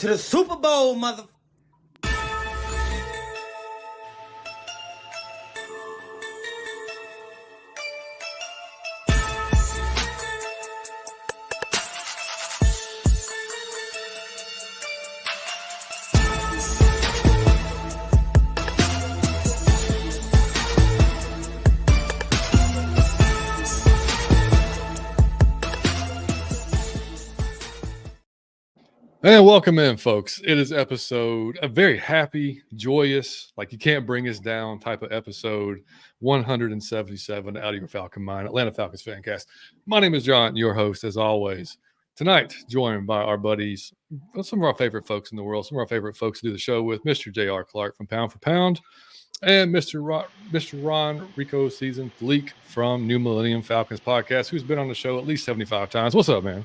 to the Super Bowl, mother. And welcome in, folks. It is a very happy, joyous, like you can't bring us down type of episode 177 out of your Falcon Mind, Atlanta Falcons Fancast. My name is John, your host, as always. Tonight, joined by our buddies, some of our favorite folks in the world, some of our favorite folks to do the show with, Mr. JR Clark from Pound for Pound, and Mr. Ron Rico Season Fleek from New Millennium Falcons Podcast, who's been on the show at least 75 times. What's up, man?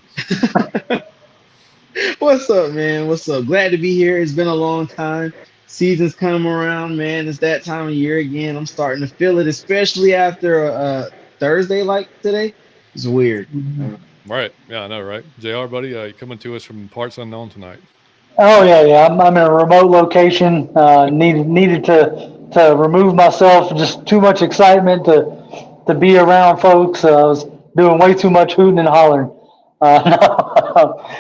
What's up, man? What's up? Glad to be here. It's been a long time. Season's come around, man. It's that time of year again. I'm starting to feel it, especially after a Thursday like today. It's weird. Right. Yeah, I know, right? JR, buddy, you coming to us from parts unknown tonight. Oh, yeah. I'm in a remote location. Needed to remove myself. Just too much excitement to be around folks. I was doing way too much hooting and hollering.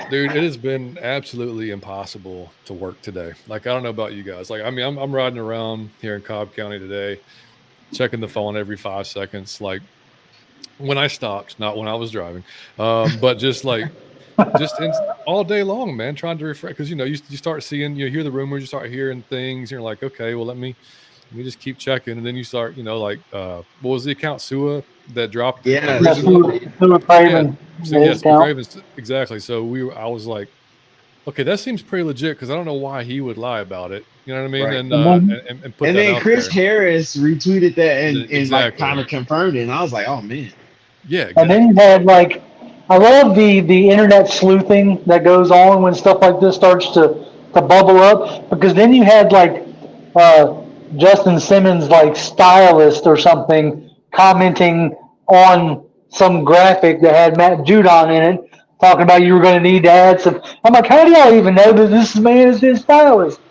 Dude, it has been absolutely impossible to work today. Like, I don't know about you guys. Like, I mean, I'm riding around here in Cobb County today, checking the phone every 5 seconds. Like, when I stopped, not when I was driving, but just all day long, man, trying to refresh. Because, you start seeing, you hear the rumors, you start hearing things. You're like, okay, well, let me just keep checking. And then you start, what was the account, Sua, that dropped? Yeah, Sua Craven. So yes, Ravens, exactly. So I was like, okay, that seems pretty legit because I don't know why he would lie about it. You know what I mean? Right. And put and that then out Chris there. Harris retweeted that and Exactly. like kind of confirmed it. And I was like, oh man. Yeah. Exactly. And then you had I love the internet sleuthing that goes on when stuff like this starts to bubble up, because then you had Justin Simmons, stylist or something, commenting on some graphic that had Matt Judon in it, talking about you were going to need to add some. I'm like, how do y'all even know that this man is his stylist?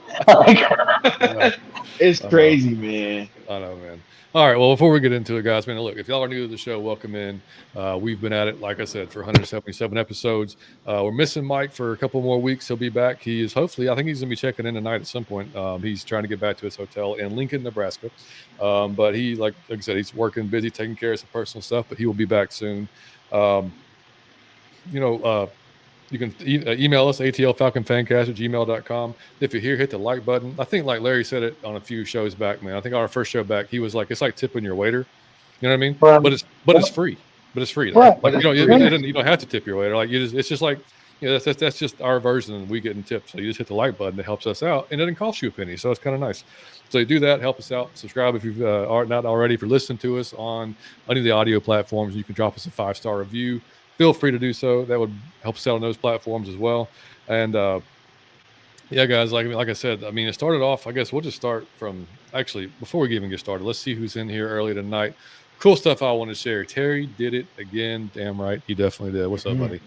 It's crazy, man. I know, man. All right, well, before we get into it, guys, man, look, if y'all are new to the show, welcome in. We've been at it, like I said, for 177 episodes. We're missing Mike for a couple more weeks. He'll be back. He is I think he's going to be checking in tonight at some point. He's trying to get back to his hotel in Lincoln, Nebraska. But he, like I said, he's working, busy, taking care of some personal stuff, but he will be back soon. You can email us, atlfalconfancast@gmail.com. If you're here, hit the like button. I think, like Larry said it on a few shows back, man. I think our first show back, he was like, it's like tipping your waiter. You know what I mean? But it's free. But it's free. Right. Like, you don't have to tip your waiter. Like, it's just like, that's just our version, and we getting tips. So you just hit the like button. It helps us out, and it doesn't cost you a penny. So it's kind of nice. So you do that, help us out. Subscribe if you are not already. If you're listening to us on any of the audio platforms, you can drop us a 5-star review. Feel free to do so. That would help us out on those platforms as well. And yeah, guys, like I said, I mean, it started off. I guess we'll just start from before we even get started. Let's see who's in here early tonight. Cool stuff I want to share. Terry did it again. Damn right, he definitely did. What's up, buddy?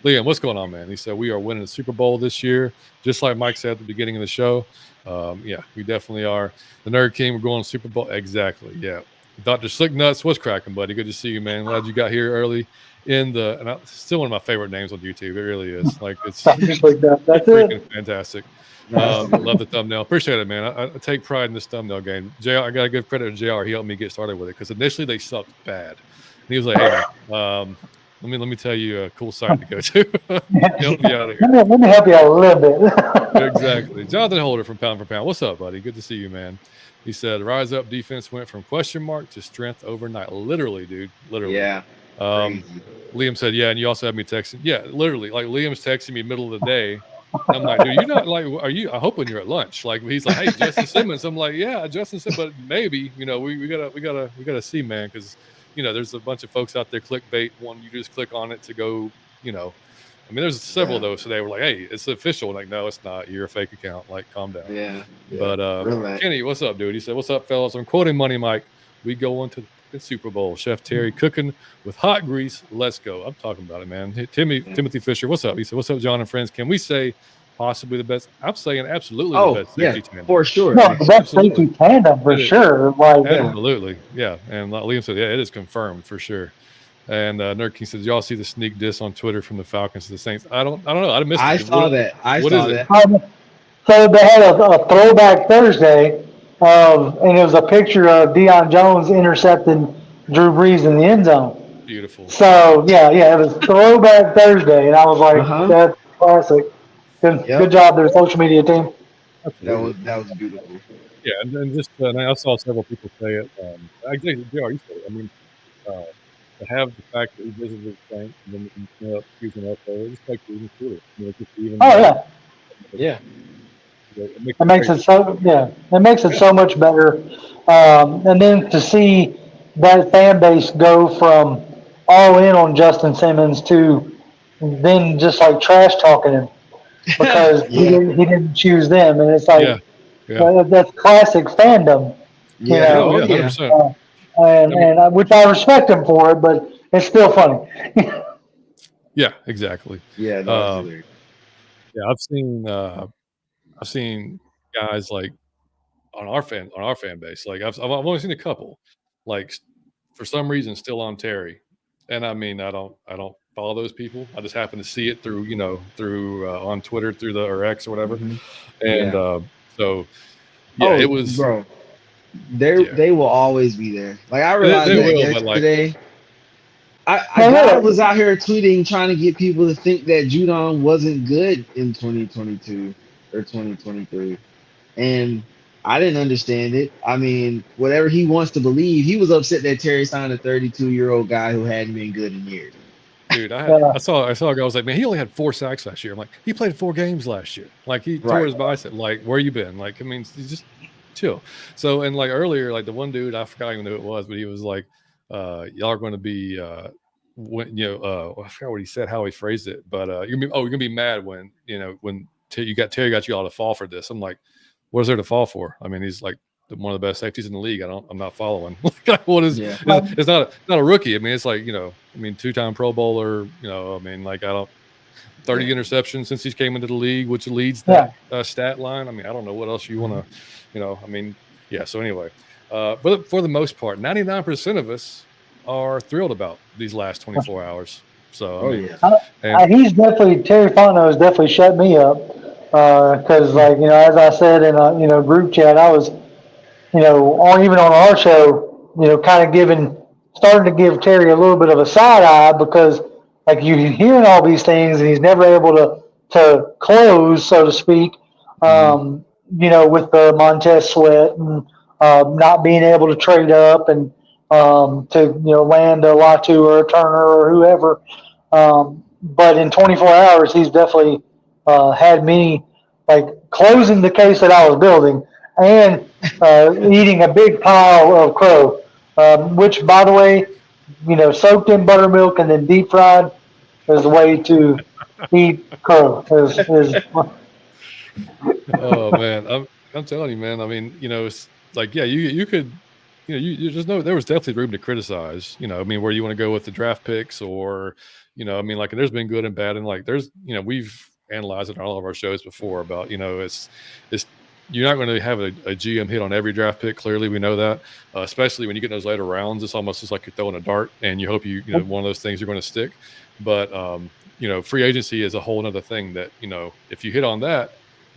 Liam, what's going on, man? He said we are winning the Super Bowl this year, just like Mike said at the beginning of the show. Yeah, we definitely are. The Nerd King, we're going to Super Bowl. Exactly. Yeah. Dr. Slick Nuts, what's cracking, buddy? Good to see you, man. Glad you got here early. Still one of my favorite names on YouTube. It really is. Like, it's freaking fantastic. Love the thumbnail. Appreciate it, man. I take pride in this thumbnail game. JR, I got to give credit to JR. He helped me get started with it because initially they sucked bad. And he was like, hey, man, let me tell you a cool site to go to. Help me out of here. Let me help you out a little bit. Exactly. Jonathan Holder from Pound for Pound. What's up, buddy? Good to see you, man. He said, rise up defense went from question mark to strength overnight. Literally, dude. Literally. Yeah. Liam said, yeah, and you also have me texting. Yeah, literally. Like, Liam's texting me middle of the day. I'm like, dude, you're not like, are you? I hope when you're at lunch. Like, he's like, hey, Justin Simmons. I'm like, yeah, Justin Simmons, but maybe, we gotta see, man, because there's a bunch of folks out there clickbait. One, you just click on it to go, I mean, there's several of those today. We're like, hey, it's official. Like, no, it's not. You're a fake account. Like, calm down. Yeah. But Kenny, what's up, dude? He said, what's up, fellas? I'm quoting Money Mike. We go into the Super Bowl. Chef Terry cooking with hot grease. Let's go. I'm talking about it, man. Timothy Fisher, what's up? He said, what's up, John and friends? Can we say possibly the best. I'm saying absolutely the Oh best yeah, safety tandem. for sure. No, the best safety tandem for sure. Like, Absolutely, yeah. And like Liam said, yeah, it is confirmed for sure. And Nerd King said, "Did y'all see the sneak diss on Twitter from the Falcons to the Saints?" I don't know. I missed I it. saw that. What is it? so they had a throwback Thursday, and it was a picture of Deion Jones intercepting Drew Brees in the end zone. Beautiful. So yeah, it was throwback Thursday, and I was like, that's classic. Good job there, social media team. Absolutely. That was beautiful. Yeah, and then just and I saw several people say it. Actually, JR, you said it. I mean, to have the fact that he visited the Saints and then excusing up there, it just makes it even cooler. Yeah. It makes it so much better. And then to see that fan base go from all in on Justin Simmons to then just like trash talking him because he didn't choose them, and it's like that's classic fandom. Yeah, 100%. And which I respect him for it, but it's still funny. Yeah, exactly. Yeah, yeah. I've seen guys like on our fan base. Like I've only seen a couple, like for some reason still on Terry, and I mean I don't follow those people. I just happen to see it through on Twitter through or X or whatever, and so it was bro. They will always be there. Like I realized that yesterday. I was out here tweeting trying to get people to think that Judon wasn't good in 2022 or 2023, and I didn't understand it. I mean, whatever he wants to believe, he was upset that Terry signed a 32-year-old guy who hadn't been good in years. Dude, I saw a guy. I was like, man, he only had 4 sacks last year. I'm like, he played 4 games last year. Like he tore his bicep. Like, where you been? Like, I mean, just chill. So, and like earlier, like the one dude, I forgot even who it was, but he was like, y'all are going to be, I forgot what he said, how he phrased it, but you're gonna be mad when Terry got you all to fall for this. I'm like, what is there to fall for? I mean, he's like one of the best safeties in the league. I'm not following. What is? Yeah. It's not a rookie. I mean, it's like 2-time Pro Bowler. 30 interceptions since he came into the league, which leads that stat line. I mean, I don't know what else you want to, So anyway, but for the most part, 99% of us are thrilled about these last 24 hours. So he's definitely Terry Fontenot has definitely shut me up because as I said in a group chat, I was even on our show kind of starting to give Terry a little bit of a side eye because like you're hearing all these things and he's never able to close, so to speak, with the Montez Sweat and not being able to trade up and to land a Latu or a Turner or whoever. But in 24 hours, he's definitely had me like closing the case that I was building and eating a big pile of crow, which, by the way, soaked in buttermilk and then deep fried is the way to eat crow. Oh man, I'm telling you, man. I mean, it's like you could. You just know there was definitely room to criticize, where you want to go with the draft picks or, like there's been good and bad. And like, there's, we've analyzed it on all of our shows before about, it's you're not going to have a GM hit on every draft pick. Clearly we know that, especially when you get in those later rounds, it's almost just like you're throwing a dart and you hope one of those things you're going to stick. But, free agency is a whole other thing that, if you hit on that,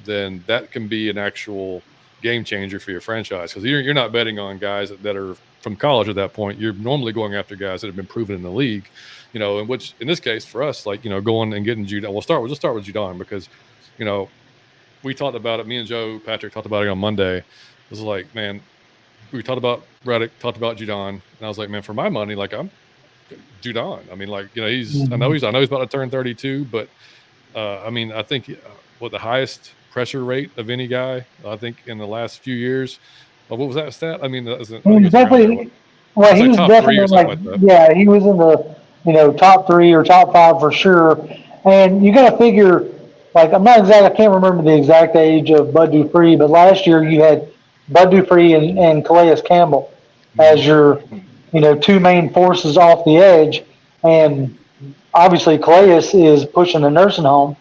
then that can be an actual game changer for your franchise because you're not betting on guys that are from college at that point. You're normally going after guys that have been proven in the league, in which in this case for us, like going and getting Judon. We'll start with Judon because we talked about it. Me and Joe Patrick talked about it on Monday. It was like, man, we talked about Reddick, talked about Judon, and I was like, man, for my money, like I'm Judon. I mean, like he's I know he's about to turn 32, but I mean, I think the highest pressure rate of any guy, I think, in the last few years. What was that stat? I mean, he was definitely he was in the top 3 or top 5 for sure. And you got to figure, like, I can't remember the exact age of Bud Dupree, but last year you had Bud Dupree and Calais Campbell as your, 2 main forces off the edge. And obviously Calais is pushing the nursing home.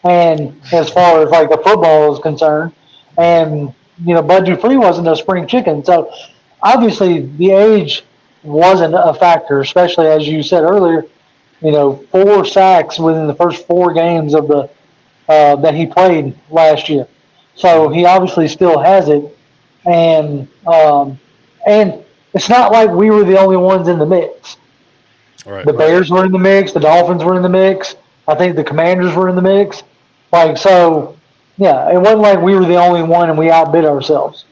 and as far as like the football is concerned, and Bud Dupree wasn't a spring chicken, so obviously the age wasn't a factor, especially as you said earlier. 4 sacks within the first 4 games of the that he played last year, so he obviously still has it, and it's not like we were the only ones in the mix. Right. The Bears were in the mix. The Dolphins were in the mix. I think the Commanders were in the mix. Yeah, it wasn't like we were the only one and we outbid ourselves.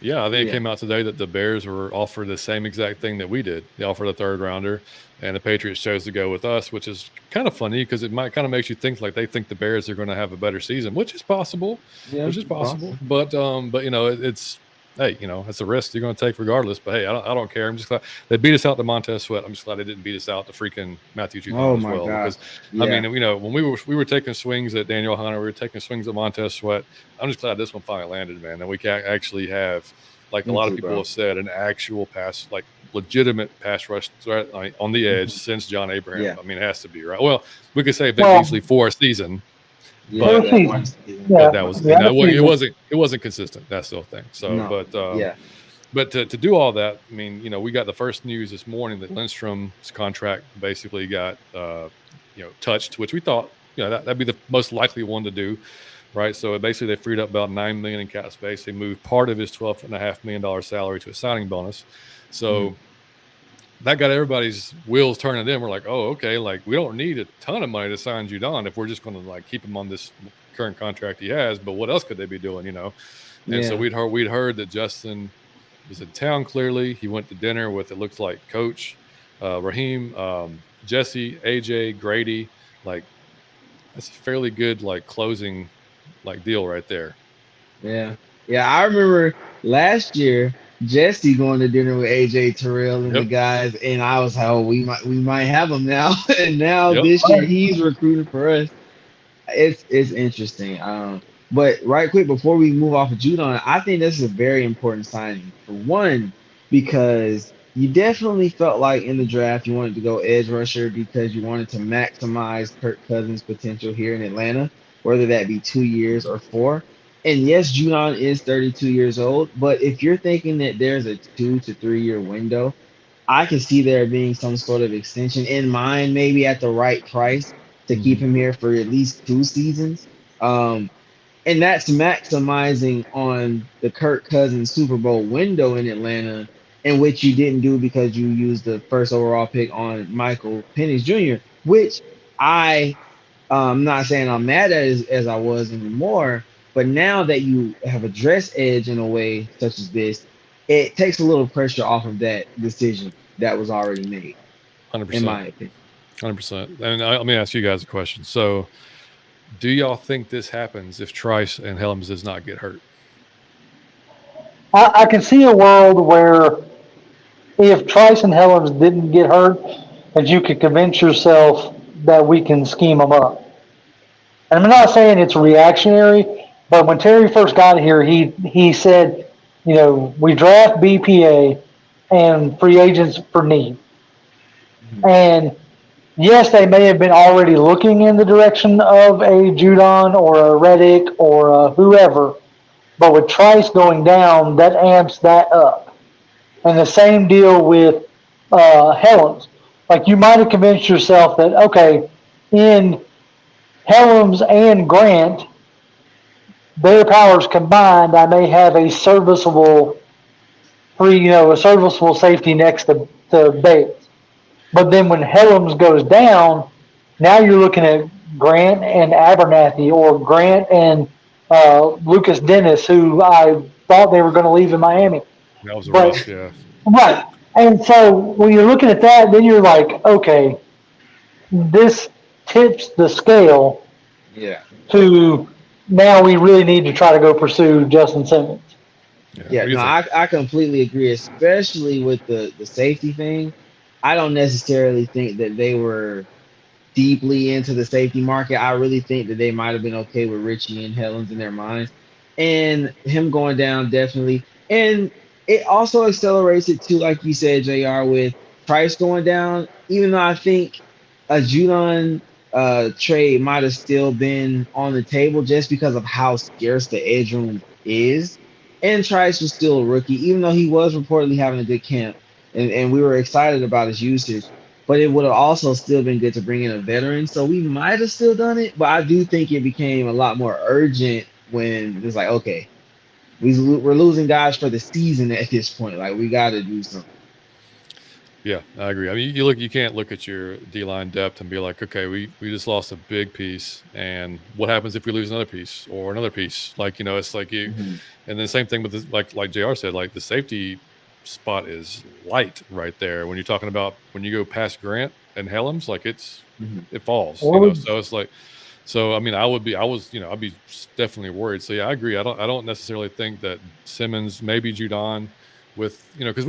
Yeah, I think it came out today that the Bears were offered the same exact thing that we did. They offered a 3rd rounder, and the Patriots chose to go with us, which is kind of funny because it might kind of makes you think like they think the Bears are going to have a better season, which is possible. Yeah, which is possible. But it's hey, it's a risk you're going to take regardless. But hey, I don't care. I'm just glad they beat us out to Montez Sweat. I'm just glad they didn't beat us out to freaking Matthew Judon as well. Gosh. Because I mean, when we were taking swings at Daniel Hunter, we were taking swings at Montez Sweat. I'm just glad this one finally landed, man. And we can actually have, like a lot of people have said, an actual pass, like legitimate pass rush threat on the edge since John Abraham. Yeah. I mean, it has to be, right? Well, we could say Vic Beasley for a season. But that was it wasn't consistent. That's the whole thing. So, but to do all that, I mean, we got the first news this morning that Lindstrom's contract basically got touched, which we thought that'd be the most likely one to do, right? So basically they freed up about $9 million in cap space. They moved part of his $12.5 million salary to a signing bonus. So that got everybody's wheels turning. Then we're like, oh, okay, like we don't need a ton of money to sign Judon if we're just going to like keep him on this current contract he has. But what else could they be doing, And so we'd heard that Justin was in town. Clearly, he went to dinner with, it looks like, Coach Raheem, Jesse, AJ, Grady. Like that's a fairly good like closing like deal right there. Yeah. I remember last year Jesse going to dinner with AJ Terrell and the guys, and I was like, oh, we might have him now. And now this year he's recruiting for us. It's interesting. But right quick before we move off of Judon, I think this is a very important signing. For one, because you definitely felt like in the draft you wanted to go edge rusher because you wanted to maximize Kirk Cousins' potential here in Atlanta, whether that be 2 years or 4. And yes, Judon is 32 years old, but if you're thinking that there's a 2 to 3 year window, I can see there being some sort of extension in mind, maybe at the right price to keep him here for at least 2 seasons. And that's maximizing on the Kirk Cousins Super Bowl window in Atlanta, in which you didn't do because you used the first overall pick on Michael Penix Jr., which I'm not saying I'm mad at as I was anymore. But now that you have addressed edge in a way such as this, it takes a little pressure off of that decision that was already made. 100%. In my opinion. 100%. And let me ask you guys a question. So, do y'all think this happens if Trice and Helms does not get hurt? I can see a world where if Trice and Helms didn't get hurt, that you could convince yourself that we can scheme them up. And I'm not saying it's reactionary. But when Terry first got here, he said, we draft BPA and free agents for need. And yes, they may have been already looking in the direction of a Judon or a Reddick or a whoever, but with Trice going down, that amps that up. And the same deal with Helms. Like you might have convinced yourself that, okay, in Helms and Grant, their powers combined, I may have a serviceable safety next to Bates. But then when Helms goes down, now you're looking at Grant and Abernathy or Grant and Lucas Dennis, who I thought they were going to leave in Miami. That was a rush, yeah. Right. And so when you're looking at that, then you're like, okay, this tips the scale to now we really need to try to go pursue Justin Simmons. I completely agree, especially with the safety thing. I don't necessarily think that they were deeply into the safety market. I really think that they might have been okay with Richie and Helens in their minds. And him going down, definitely. And it also accelerates it too, like you said, JR, with Price going down. Even though I think a Judon trade might have still been on the table just because of how scarce the edge room is. And Trice was still a rookie, even though he was reportedly having a good camp, and we were excited about his usage. But it would have also still been good to bring in a veteran. So we might have still done it, but I do think it became a lot more urgent when it's like, okay, we're losing guys for the season at this point. Like we got to do something. Yeah, I agree. I mean, you can't look at your D-line depth and be like, okay, we just lost a big piece, and what happens if we lose another piece or another piece? Like, it's like you, and then same thing with this, like JR said, like the safety spot is light right there when you're talking about when you go past Grant and Helms, like it falls. So it's like, so I mean, I'd be definitely worried. So yeah, I agree. I don't necessarily think that Simmons, maybe Judon, with because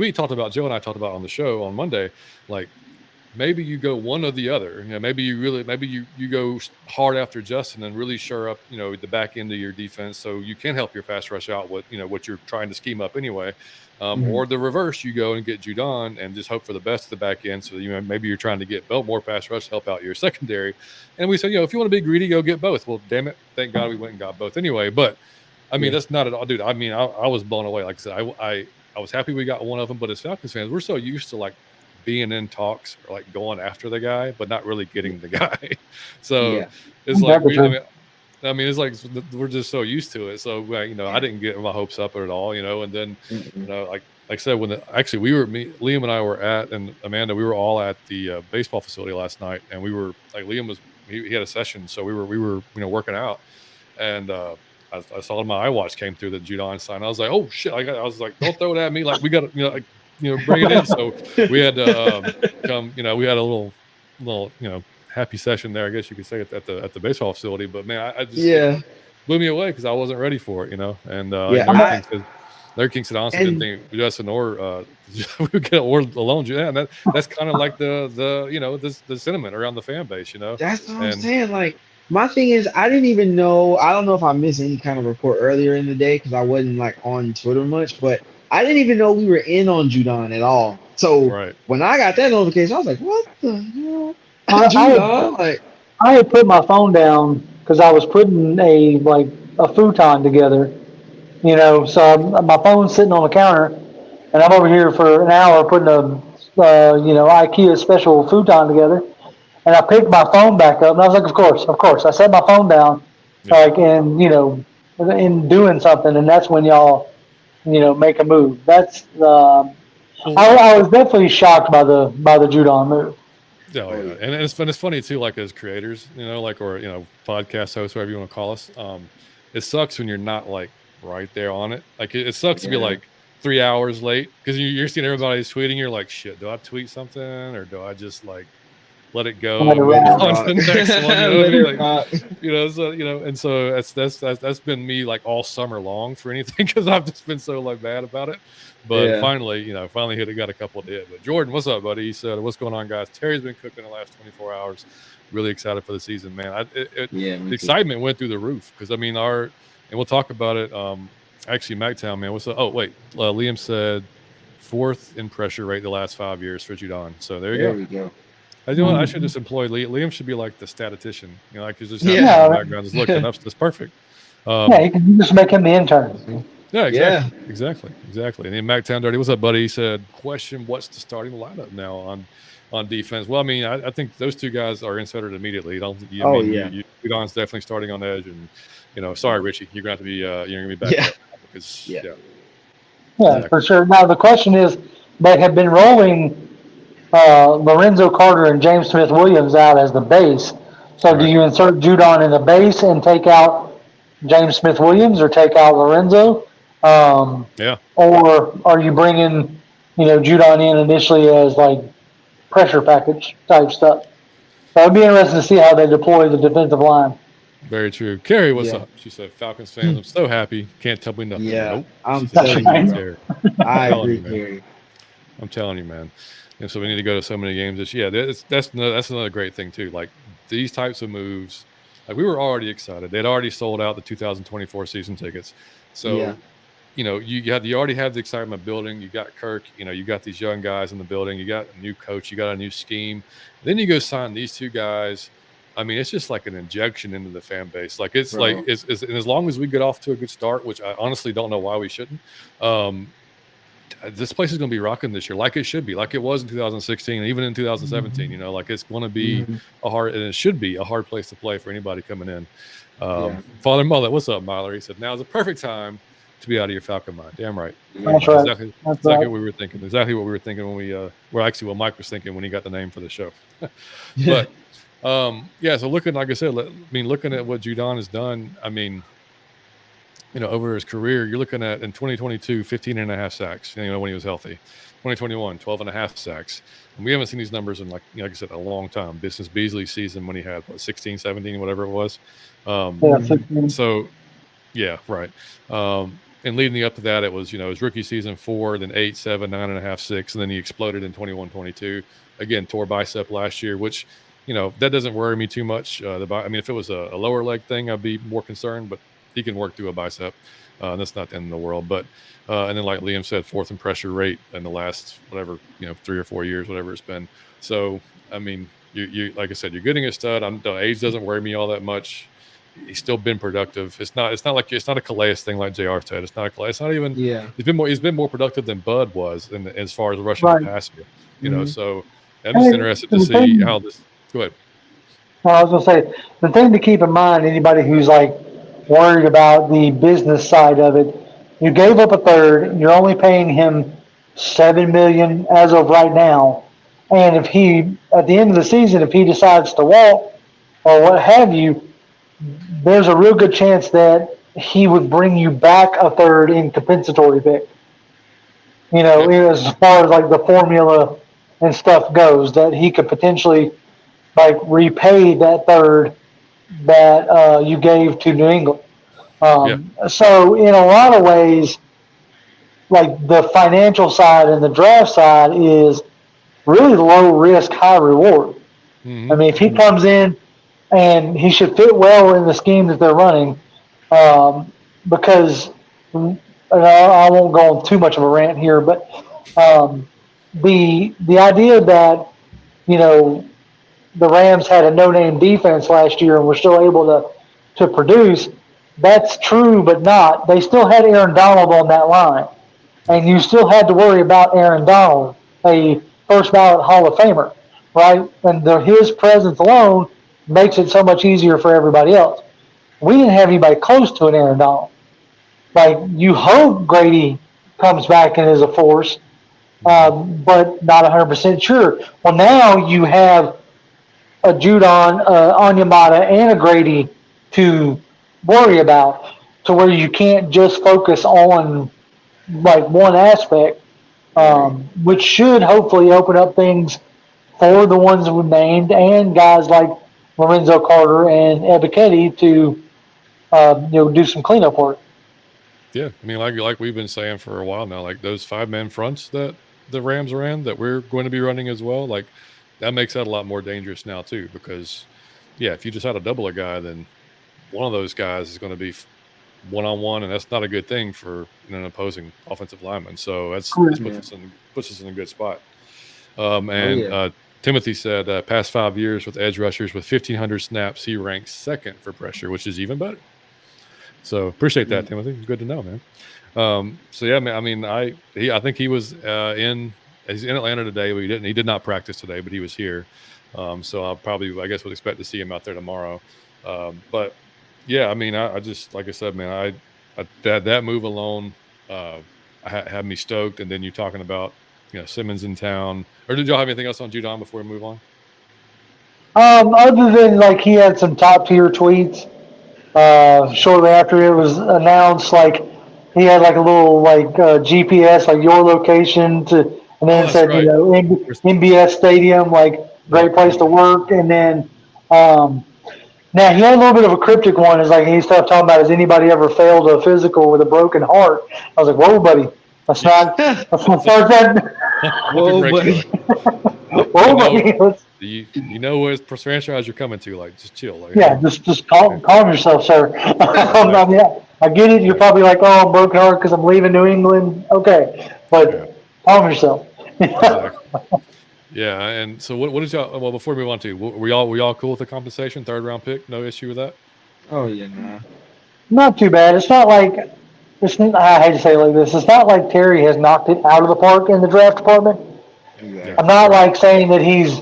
Joe and I talked about on the show on Monday, like maybe you go one or the other. Maybe you go hard after Justin and really shore up the back end of your defense so you can help your pass rush out with what you're trying to scheme up anyway. Or the reverse, you go and get Judon and just hope for the best of the back end. So maybe you're trying to get more pass rush to help out your secondary. And we said, if you want to be greedy, go get both. Well, damn it, thank God we went and got both anyway. But I mean, that's not at all, dude. I mean, I was blown away. Like I said, I was happy we got one of them. But as Falcons fans, we're so used to like being in talks or like going after the guy, but not really getting the guy. So it's like it's like we're just so used to it. So I didn't get my hopes up at all, and then like I said, Liam and I were and Amanda, we were all at the baseball facility last night, and we were like Liam he had a session, so we were working out, and I saw my iWatch came through the Judon sign. I was like, oh shit! I was like, don't throw it at me! Like we got to bring it in. So we had to come. We had a little happy session there, I guess you could say, at the baseball facility. But man, I just it blew me away because I wasn't ready for it, And Larry King said honestly didn't think Justin or we would get or alone. Yeah, and that's kind of like the sentiment around the fan base, That's what I'm saying. Like my thing is, I didn't even know. I don't know if I missed any kind of report earlier in the day because I wasn't like on Twitter much, but I didn't even know we were in on Judon at all. So when I got that notification, I was like, "What the hell?" I had put my phone down because I was putting a futon together, So my phone's sitting on the counter, and I'm over here for an hour putting a IKEA special futon together. And I picked my phone back up, and I was like, "Of course." I set my phone down, in doing something, and that's when y'all, make a move. That's I was definitely shocked by the Judon move. Oh, yeah. And it's funny too, like as creators, or podcast hosts, whatever you want to call us. It sucks when you're not like right there on it. Like it sucks to be like 3 hours late because you're seeing everybody tweeting. You're like, shit, do I tweet something or do I just like let it go and move on to the next one? And so that's been me like all summer long for anything because I've just been so like bad about it. But finally got a couple of hit. But Jordan, what's up, buddy? He said, "What's going on, guys? Terry's been cooking the last 24 hours. Really excited for the season, man. The excitement went through the roof because I mean and we'll talk about it. Actually, MacTown, man. What's up? Oh wait, Liam said 4th in pressure rate the last 5 years for Judon. So there you go. I should just employ Liam. Liam should be like the statistician, like he's just in the background, just looking up. That's perfect. You can just make him the intern. Yeah, exactly. And then MacTown Dirty, what's up, buddy? He said, question, what's the starting lineup now on defense? Well, I mean, I think those two guys are inserted immediately. Judon's definitely starting on edge, and sorry, Richie, you're going to have to be you're going to be back. Exactly. For sure. Now the question is, they have been rolling Lorenzo Carter and James Smith Williams out as the base. So do you insert Judon in the base and take out James Smith Williams or take out Lorenzo? Or are you bringing, Judon in initially as like pressure package type stuff? So it'd be interesting to see how they deploy the defensive line. Very true. Carrie, what's up? She said, Falcons fans, I'm so happy. Can't tell me nothing. Yeah, nope. I'm telling you. I agree, Carrie. I'm telling you, man. And so we need to go to so many games this year. That's another great thing too. Like these types of moves, like we were already excited. They'd already sold out the 2024 season tickets. So, you already have the excitement building. You got Kirk, you got these young guys in the building. You got a new coach. You got a new scheme. Then you go sign these two guys I mean, it's just like an injection into the fan base. Like it's Bro. like and as long as we get off to a good start, which I honestly don't know why we shouldn't. This place is going to be rocking this year, like it should be, like it was in 2016, and even in 2017. You know, like it's going to be a hard, and it should be a hard place to play for anybody coming in. Father Mullet, what's up, Myler? He said, "Now is the perfect time to be out of your Falcon mind." Damn right. That's right. Exactly what we were thinking. Exactly what we were thinking when we actually what Mike was thinking when he got the name for the show. But so looking, like I said, looking at what Judon has done, I mean, you know, over his career, you're looking at in 2022, 15 and a half sacks, you know, when he was healthy. 2021, 12 and a half sacks. And we haven't seen these numbers in, like I said, a long time. Business Beasley's season when he had 16, 17, whatever it was. 16. So, yeah, right. And leading up to that, it was, you know, his rookie season 4, then 8, 7, 9.5, 6, and then he exploded in 21, 22. Again, tore bicep last year, which, you know, that doesn't worry me too much. I mean, if it was a lower leg thing, I'd be more concerned, but he can work through a bicep. That's not the end of the world. But and then, like Liam said, 4th in pressure rate in the last, whatever, you know, 3 or 4 years, whatever it's been. So, I mean, you like I said, you're getting a stud. The age doesn't worry me all that much. He's still been productive. It's not a Calais thing like JR said. It's not a Calais. It's not even. Yeah. He's been more productive than Bud was as far as rushing the passer. You know, so I'm just interested to see how this. Go ahead. I was going to say, the thing to keep in mind, anybody who's like worried about the business side of it, you gave up a third. You're only paying him $7 million as of right now, and if he at the end of the season, if he decides to walk or what have you, there's a real good chance that he would bring you back a third in compensatory pick. You know, as far as like the formula and stuff goes, that he could potentially like repay that third that you gave to New England. So in a lot of ways, like the financial side and the draft side is really low risk, high reward. I mean, if he comes in and he should fit well in the scheme that they're running, because I won't go on too much of a rant here, but the idea that, you know, the Rams had a no-name defense last year and were still able to produce, that's true, but not. They still had Aaron Donald on that line, and you still had to worry about Aaron Donald, a first-ballot Hall of Famer, right? And his presence alone makes it so much easier for everybody else. We didn't have anybody close to an Aaron Donald. Like, you hope Grady comes back and is a force, but not 100% sure. Well, now you have a Judon, Onyemata, and a Grady to worry about, to where you can't just focus on like one aspect, which should hopefully open up things for the ones that we named and guys like Lorenzo Carter and Ebiketie to do some cleanup work. Yeah, I mean, like we've been saying for a while now, like those 5-man fronts that the Rams ran that we're going to be running as well, like that makes that a lot more dangerous now too, because if you just had to double a guy, then one of those guys is going to be one-on-one, and that's not a good thing for an opposing offensive lineman. So that puts us in a good spot. Timothy said past 5 years with edge rushers with 1,500 snaps, he ranks second for pressure, which is even better. So appreciate that, Timothy. Good to know, man. Man, I mean, I think he was he's in Atlanta today. He did not practice today, but he was here. So I guess would expect to see him out there tomorrow. But yeah, I mean, I just, like I said, man, that move alone had me stoked. And then you're talking about, Simmons in town. Or did y'all have anything else on Judon before we move on? Other than like he had some top tier tweets shortly after it was announced, like he had like a little like GPS, like your location and then it said, right. MBS Stadium, like great place to work. And then now he had a little bit of a cryptic one. Is like he started talking about, has anybody ever failed a physical with a broken heart? I was like, whoa, buddy, let's not start that. Whoa, buddy. Whoa, buddy. You know what franchise you're coming to? Like, just chill. Like, just calm yourself, sir. I get it. You're probably like, oh, I'm broken heart because I'm leaving New England. Okay, but calm yourself. Yeah, and so what is y'all? Well, before we move on to, were y'all cool with the compensation? 3rd round pick, no issue with that. Oh yeah, nah. Not too bad. It's not like I hate to say it like this. It's not like Terry has knocked it out of the park in the draft department. Yeah, I'm not Right. like saying that he's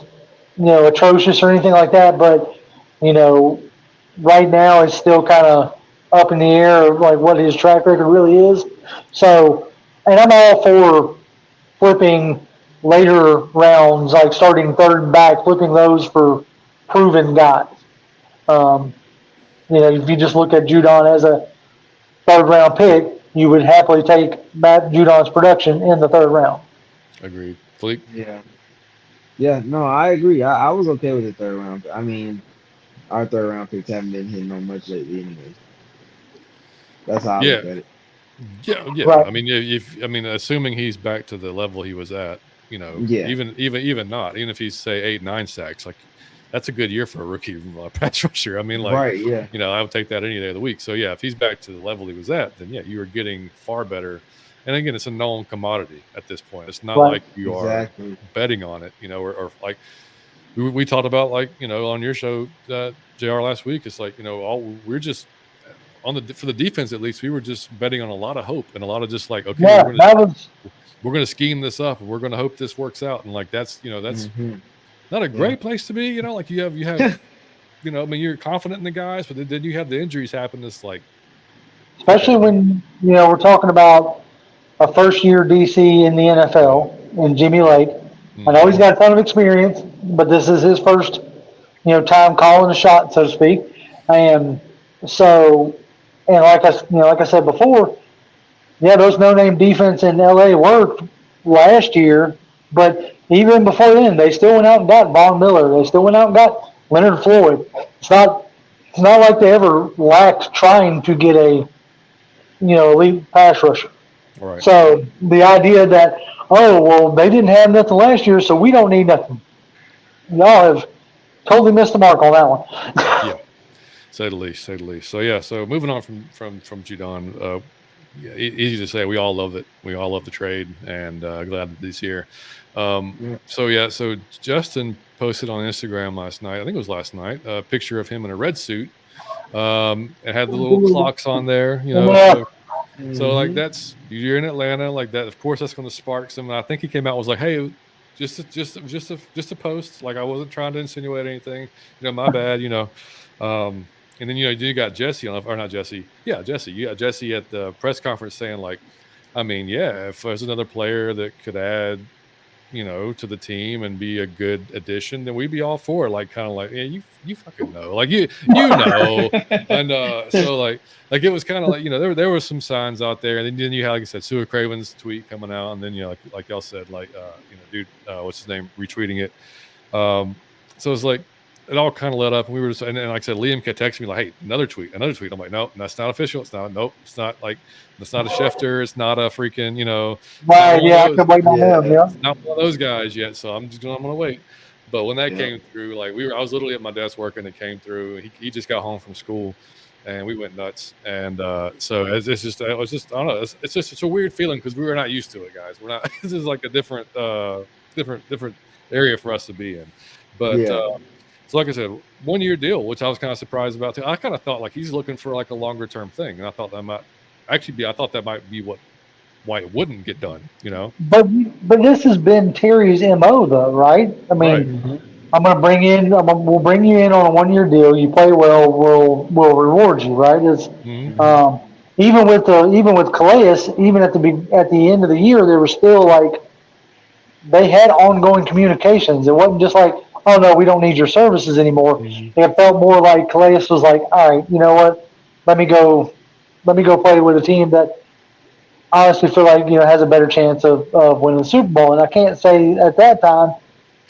atrocious or anything like that, but you know, right now it's still kind of up in the air of like what his track record really is. So, and I'm all for flipping later rounds, like starting third and back, flipping those for proven guys. Um, if you just look at Judon as a 3rd round pick, you would happily take Matt Judon's production in the 3rd round. agreed. Fleek. Yeah. Yeah. No, I agree. I was okay with the 3rd round. I mean, our 3rd round picks haven't been hitting on much lately, anyways. That's how I Yeah, look at it. yeah. Right. I mean, assuming he's back to the level he was at, Yeah. even not, even if he's say 8-9 sacks, like that's a good year for a rookie pass rusher. I mean, like, Right. Yeah. I would take that any day of the week. So yeah, if he's back to the level he was at, then yeah, you are getting far better. And again, it's a known commodity at this point. It's not Right. like you are Exactly. betting on it, or like we talked about, like, on your show, JR, last week. It's like, we're just for the defense, at least we were just betting on a lot of hope and a lot of just like, okay, Yeah, that was we're gonna scheme this up and we're gonna hope this works out. And like that's Hmm. not a Yeah. great place to be. Like you have I mean, you're confident in the guys, but then you have the injuries happen. It's like, especially when we're talking about a first-year DC in the NFL and Jimmy Lake. I know he's got a ton of experience, but this is his first time calling a shot, so to speak. And so, and like I said before, yeah, those no-name defense in LA worked last year, but even before then, they still went out and got Von Miller. They still went out and got Leonard Floyd. It's not like they ever lacked trying to get a elite pass rusher. all right. So the idea that, oh well, they didn't have nothing last year, so we don't need nothing. Y'all have totally missed the mark on that one. Yeah, say the least. So yeah, so moving on from Judon, yeah, easy to say. We all love it. We all love the trade, and glad that he's here. Yeah. So yeah, so Justin posted on Instagram last night. I think it was last night. A picture of him in a red suit. It had the little clocks on there. Yeah. So like Mhm. you're in Atlanta, like that. Of course, that's going to spark some. And I think he came out and was like, "Hey, just a post. Like I wasn't trying to insinuate anything. My bad. And then you got Jesse on, or not Jesse? Yeah, Jesse. You got Jesse at the press conference saying like, I mean, yeah, if there's another player that could add, to the team and be a good addition, then we'd be all for it. Like kind of like, yeah, you fucking know, like know, and so like it was kind of like there were some signs out there, and then you had, like I said, Sua Craven's tweet coming out, and then like y'all said, like dude, what's his name, retweeting it. So it's like it all kind of led up, and we were just, and like I said, Liam kept texting me like, hey, another tweet. I'm like, nope, that's not official. It's not. Nope, it's not like. It's not a Schefter. It's not a freaking, Right, yeah, I could wait on them, yeah. not one of those guys yet. So I'm gonna wait. But when that Yeah. came through, like I was literally at my desk working. It came through. He just got home from school, and we went nuts. And so it was just I don't know. It's a weird feeling because we were not used to it, guys. We're not. This is like a different area for us to be in. But Yeah. so like I said, 1-year deal, which I was kind of surprised about too. I kind of thought like he's looking for like a longer term thing, and I thought that might be why it wouldn't get done. But this has been Terry's MO though, right? I mean, Right. we'll bring you in on a 1-year deal. You play well, we'll reward you, right? It's Mhm. even with Calais, even at the end of the year, there was still like they had ongoing communications. It wasn't just like, oh no, we don't need your services anymore. Mhm. It felt more like Calais was like, all right, you know what? Let me go play with a team that I honestly feel like has a better chance of winning the Super Bowl. And I can't say at that time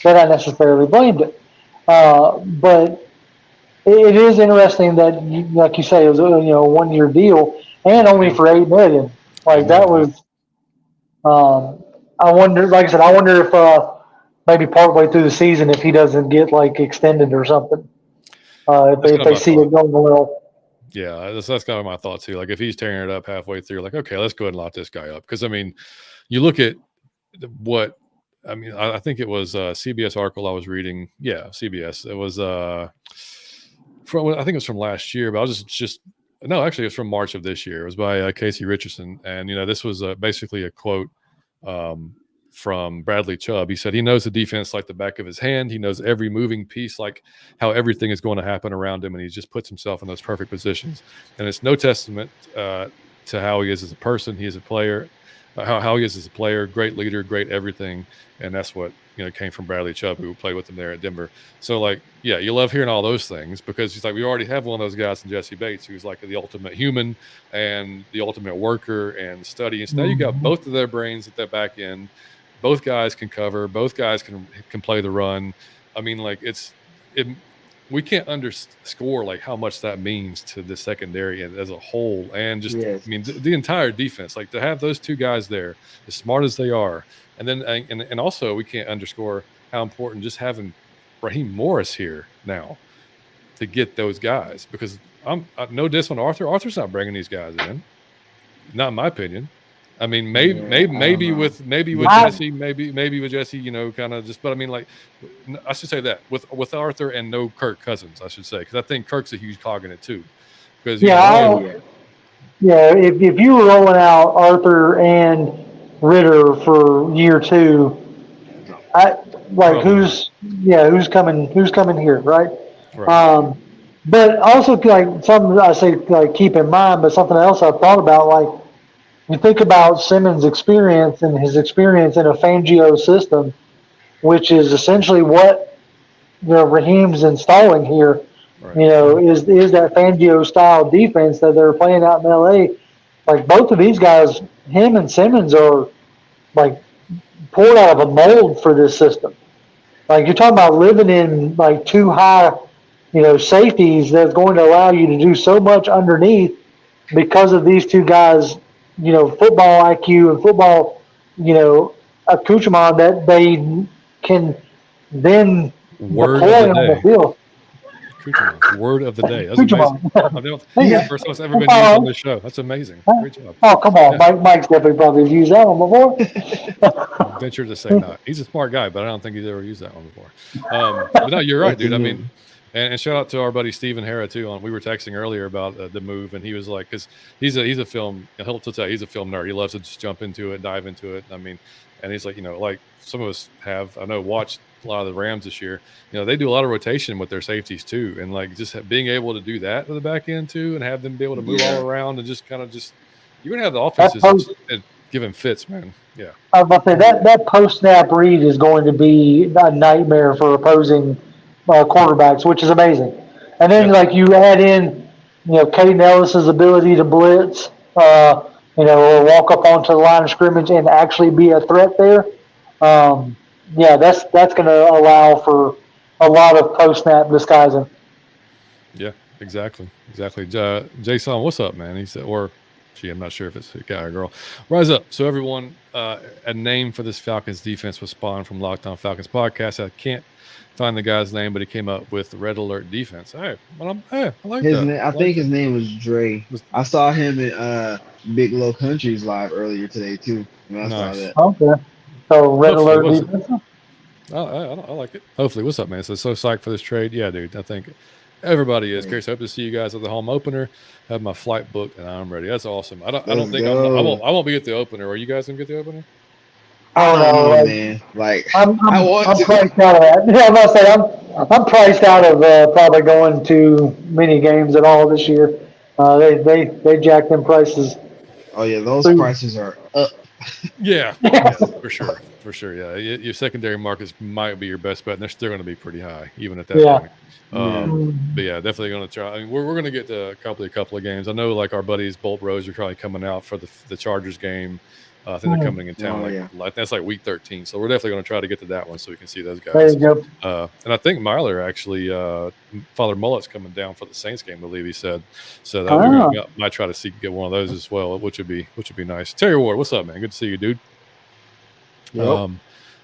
that I necessarily blamed it, but it is interesting that like you say, it was a 1-year deal and only for $8 million. Like that was. I wonder, like I said, I wonder if maybe partway through the season if he doesn't get like extended or something. If they see it going well. Yeah, that's kind of my thought too. Like if he's tearing it up halfway through, like, okay, let's go ahead and lock this guy up. Because I mean, you look at what I mean, I think it was a CBS article I was reading. Yeah, CBS. It was I think it was from last year, but I was just no, actually, it's from March of this year. It was by Casey Richardson, and this was basically a quote from Bradley Chubb. He said he knows the defense like the back of his hand. He knows every moving piece, like how everything is going to happen around him, and he just puts himself in those perfect positions. And it's no testament to how he is as a person. He is a player. How he is as a player, great leader, great everything, and that's what came from Bradley Chubb, who played with him there at Denver. So, like, yeah, you love hearing all those things because he's like, we already have one of those guys in Jesse Bates, who's like the ultimate human and the ultimate worker and study. And so now you got both of their brains at that back end. Both guys can cover. Both guys can play the run. I mean, like, we can't underscore like how much that means to the secondary as a whole, and just I mean the entire defense. Like, to have those two guys there, as smart as they are, and then and also we can't underscore how important just having Raheem Morris here now to get those guys, because I no diss on Arthur. Arthur's not bringing these guys in, not in my opinion. I mean, maybe with Jesse, maybe with Jesse, kind of just. But I mean, like, I should say that with Arthur and no Kirk Cousins, I should say, because I think Kirk's a huge cog in it too. Because if you were rolling out Arthur and Ritter for year 2, who's coming here, right? But also, like, something I say, like, keep in mind, but something else I've thought about, like, you think about Simmons' experience and his experience in a Fangio system, which is essentially what Raheem's installing here. Right. Is that Fangio style defense that they're playing out in LA. Like, both of these guys, him and Simmons, are like poured out of a mold for this system. Like, you're talking about living in like 2 high, safeties that's going to allow you to do so much underneath because of these 2 guys. Football IQ and football, accoutrement that they can then deploy on the field. Word of the day. That's amazing. The first time it's ever been used on this show. That's amazing. Great job. Oh, come on. Yeah. Mike's definitely probably used that one before. Venture to say not. He's a smart guy, but I don't think he's ever used that one before. But no, you're right, dude. I mean, and shout out to our buddy Stephen Hara too. We were texting earlier about the move, and he was like, because he's a film. He'll tell you he's a film nerd. He loves to just jump into it, dive into it. I mean, and he's like, like some of us have, I know, watched a lot of the Rams this year. They do a lot of rotation with their safeties too, and like just being able to do that to the back end too, and have them be able to move all around and just kind of you're gonna have the offenses giving fits, man. Yeah, I was about to say that post snap read is going to be a nightmare for opposing quarterbacks, which is amazing. And then like you add in, Caden Ellis's ability to blitz, or walk up onto the line of scrimmage and actually be a threat there. That's going to allow for a lot of post snap disguising. Yeah, exactly. Jason, what's up, man? He said, or she, I'm not sure if it's a guy or girl. Rise up. So everyone, a name for this Falcons defense was spawned from Locked On Falcons podcast. I can't find the guy's name, but he came up with Red Alert Defense. I like that. I think his name was Dre. I saw him at Big Low Countries live earlier today too. I saw that. Okay. So Red Alert Defense. I like it. Hopefully, what's up, man? So psyched for this trade. Yeah, dude. I think everybody is. Curious. I hope to see you guys at the home opener. Have my flight booked, and I'm ready. That's awesome. I won't be at the opener. Are you guys gonna get the opener? I don't know, man. Like, I'm priced out of that. Yeah, I'm about to say I'm priced out of probably going to many games at all this year. They jacked them prices. Oh yeah, those prices are up. Yeah, for sure. Yeah, your secondary markets might be your best bet, and they're still going to be pretty high, even at that point. But yeah, definitely going to try. I mean, we're going to get to a couple of games. I know, like, our buddies Bolt Rose are probably coming out for the Chargers game. I think they're coming in town. That's like week 13. So we're definitely going to try to get to that one so we can see those guys. There you go. And I think Myler actually, Father Mullet's coming down for the Saints game, I believe he said. So that we might try to get one of those as well, which would be nice. Terry Ward, what's up, man? Good to see you, dude. Yep.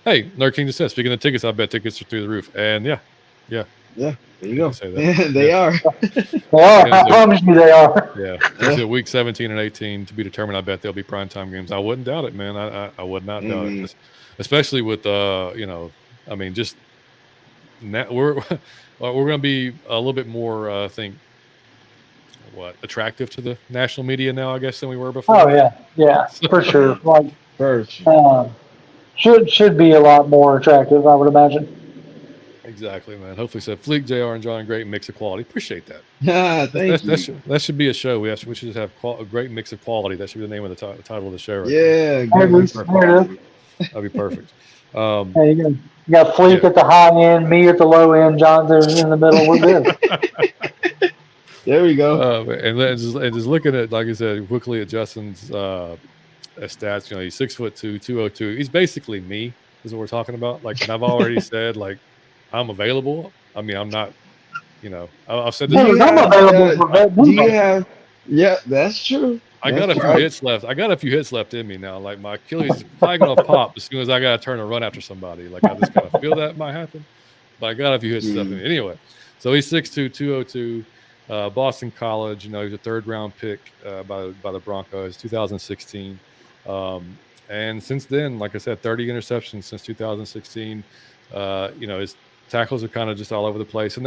Hey, Nerd King just said, speaking of tickets, I bet tickets are through the roof. And yeah, Yeah, there you I go. say that. They are. They are. I promise you they are. Yeah, they said week 17 and 18 to be determined. I bet they'll be primetime games. I wouldn't doubt it, man. I would not doubt it, especially with I mean, just now we're going to be a little bit more, I think, attractive to the national media now, I guess, than we were before. Oh yeah, for sure. Like, First. should be a lot more attractive, I would imagine. Exactly, man. Hopefully, so Fleek, JR, and John, great mix of quality. Appreciate that. Thank you. That should be a show. We should just have a great mix of quality. That should be the name of the title of the show. Right That'd be perfect. Hey, you got Fleek at the high end, me at the low end, John's in the middle. We're good. There we go. And just looking at, like I said, quickly at Justin's stats. You know, he's 6'2", 202. He's basically me. Is what we're talking about. Like, and I've already said, like, I'm available. I mean, I'm not. You know, I've said this. I'm available. Do you have? Yeah, that's true. I got a few hits left. I got a few hits left in me now. Like, my Achilles is probably gonna pop as soon as I gotta turn and run after somebody. Like, I just kind of feel that might happen. But I got a few hits left in me anyway. So he's 6'2", 202. Boston College. You know, he's a 3rd round pick by the Broncos, 2016. And since then, like I said, 30 interceptions since 2016. You know, his tackles are kind of just all over the place. And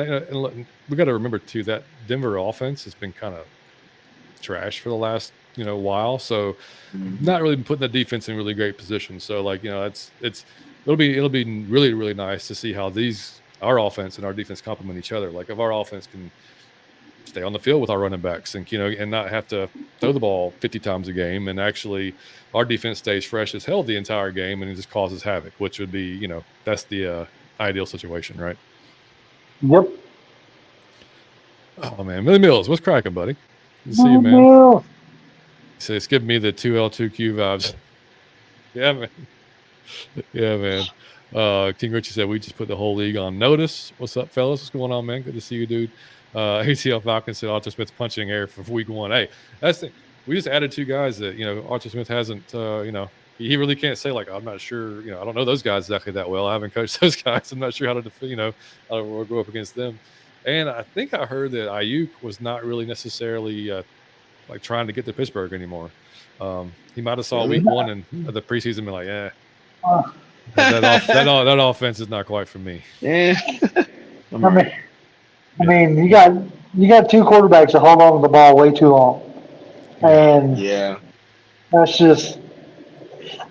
we got to remember too that Denver offense has been kind of trash for the last while. So not really been putting the defense in really great position. So like it'll be really, really nice to see how our offense and our defense complement each other. Like if our offense can stay on the field with our running backs and not have to throw the ball 50 times a game, and actually our defense stays fresh as hell the entire game and it just causes havoc, which would be, that's the ideal situation, right? Yep. Oh man, Millie Mills, what's cracking, buddy? Good to see you, man. So it's giving me the 2L2Q vibes. Yeah, man. Yeah, man. King Richie said we just put the whole league on notice. What's up, fellas? What's going on, man? Good to see you, dude. ATL Falcons said Arthur Smith's punching air for week 1. Hey, we just added 2 guys that Arthur Smith hasn't. He really can't say like I'm not sure. I don't know those guys exactly that well. I haven't coached those guys. I'm not sure how to how to go up against them. And I think I heard that Ayuk was not really necessarily like trying to get to Pittsburgh anymore. He might have saw week 1 and the preseason and be like, that offense is not quite for me. Yeah. I mean, you got 2 quarterbacks that hold on to the ball way too long, and that's just.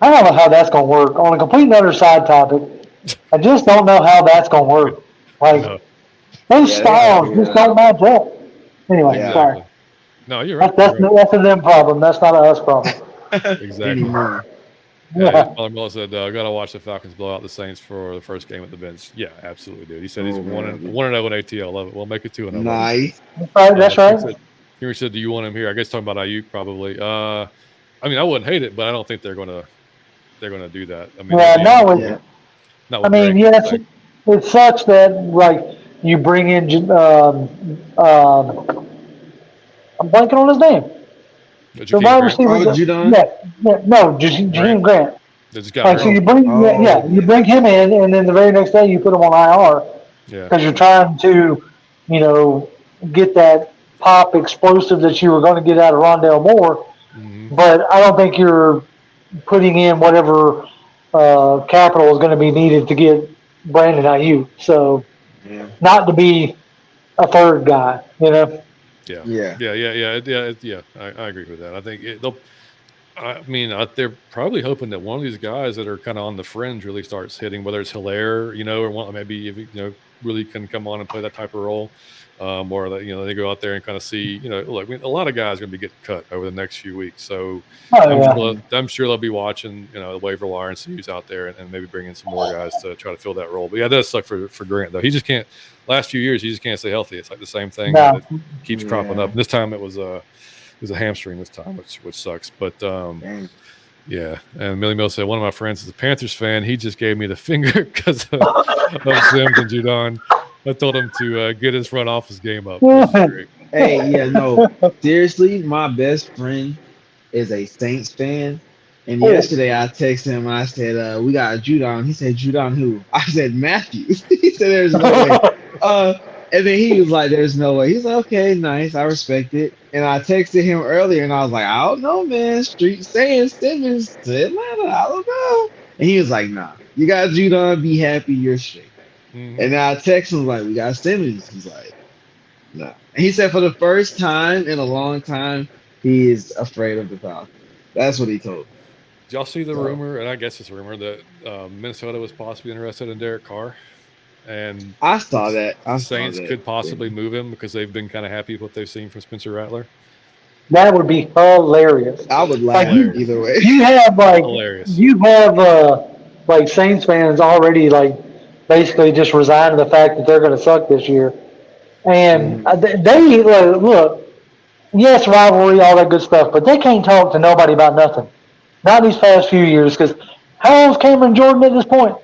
I don't know how that's going to work. On a complete other side topic, I just don't know how that's going to work. Like those styles just don't match up. Anyway, sorry. No, you're right. That's a them problem. That's not a us problem. Exactly. Yeah. Father said, "I got to watch the Falcons blow out the Saints for the first game at the bench." Yeah, absolutely, dude. He said he's 1-0 in ATL. Love it. We'll make it 2-0. Nice. That's right. He said, "Do you want him here?" I guess talking about Ayuk probably. I mean, I wouldn't hate it, but I don't think they're gonna do that. I mean, yes, it sucks that like you bring in. I'm blanking on his name. The wide receiver. Judon? Jaheim Grant. So you bring him in, and then the very next day you put him on IR because you're trying to, get that pop explosive that you were going to get out of Rondale Moore. Mm-hmm. But I don't think you're putting in whatever capital is going to be needed to get Brandon Ayuk. So not to be a 3rd guy, Yeah. I agree with that. I think they're probably hoping that one of these guys that are kind of on the fringe really starts hitting, whether it's Hilaire, or one maybe if really can come on and play that type of role, or that they go out there and kind of see, look, a lot of guys are going to be getting cut over the next few weeks, so I'm sure they'll be watching, the waiver wire and see who's out there, and maybe bring in some more guys to try to fill that role. But yeah, it does suck for Grant though. He just can't. Last few years, he just can't stay healthy. It's like the same thing that keeps cropping up. And this time it was a hamstring this time, which sucks. But And Millie Mill said, one of my friends is a Panthers fan. He just gave me the finger because of Simmons and Judon. I told him to get his front office game up. Hey, seriously, my best friend is a Saints fan. And yesterday I texted him. I said, we got Judon. He said, Judon who? I said, Matthews. He said, there's no way. And then he was like, "There's no way." He's like, "Okay, nice, I respect it." And I texted him earlier, and I was like, "I don't know, man. Street saying Simmons to Atlanta. I don't know." And he was like, "Nah, you got Judon. Be happy. You're straight." And then I text him like, "We got Simmons." He's like, "Nah." And he said for the first time in a long time, he is afraid of the Falcons. That's what he told me. Did y'all see the So, rumor? And I guess it's a rumor that Minnesota was possibly interested in Derek Carr, and I saw that. the Saints could possibly move him because they've been kind of happy with what they've seen from Spencer Rattler. That would be hilarious. I would laugh Like, either way. You have Hilarious. like Saints fans already like basically just resigning the fact that they're going to suck this year, and they look. Yes, rivalry, all that good stuff, but they can't talk to nobody about nothing. Not these past few years, because how old is Cameron Jordan at this point?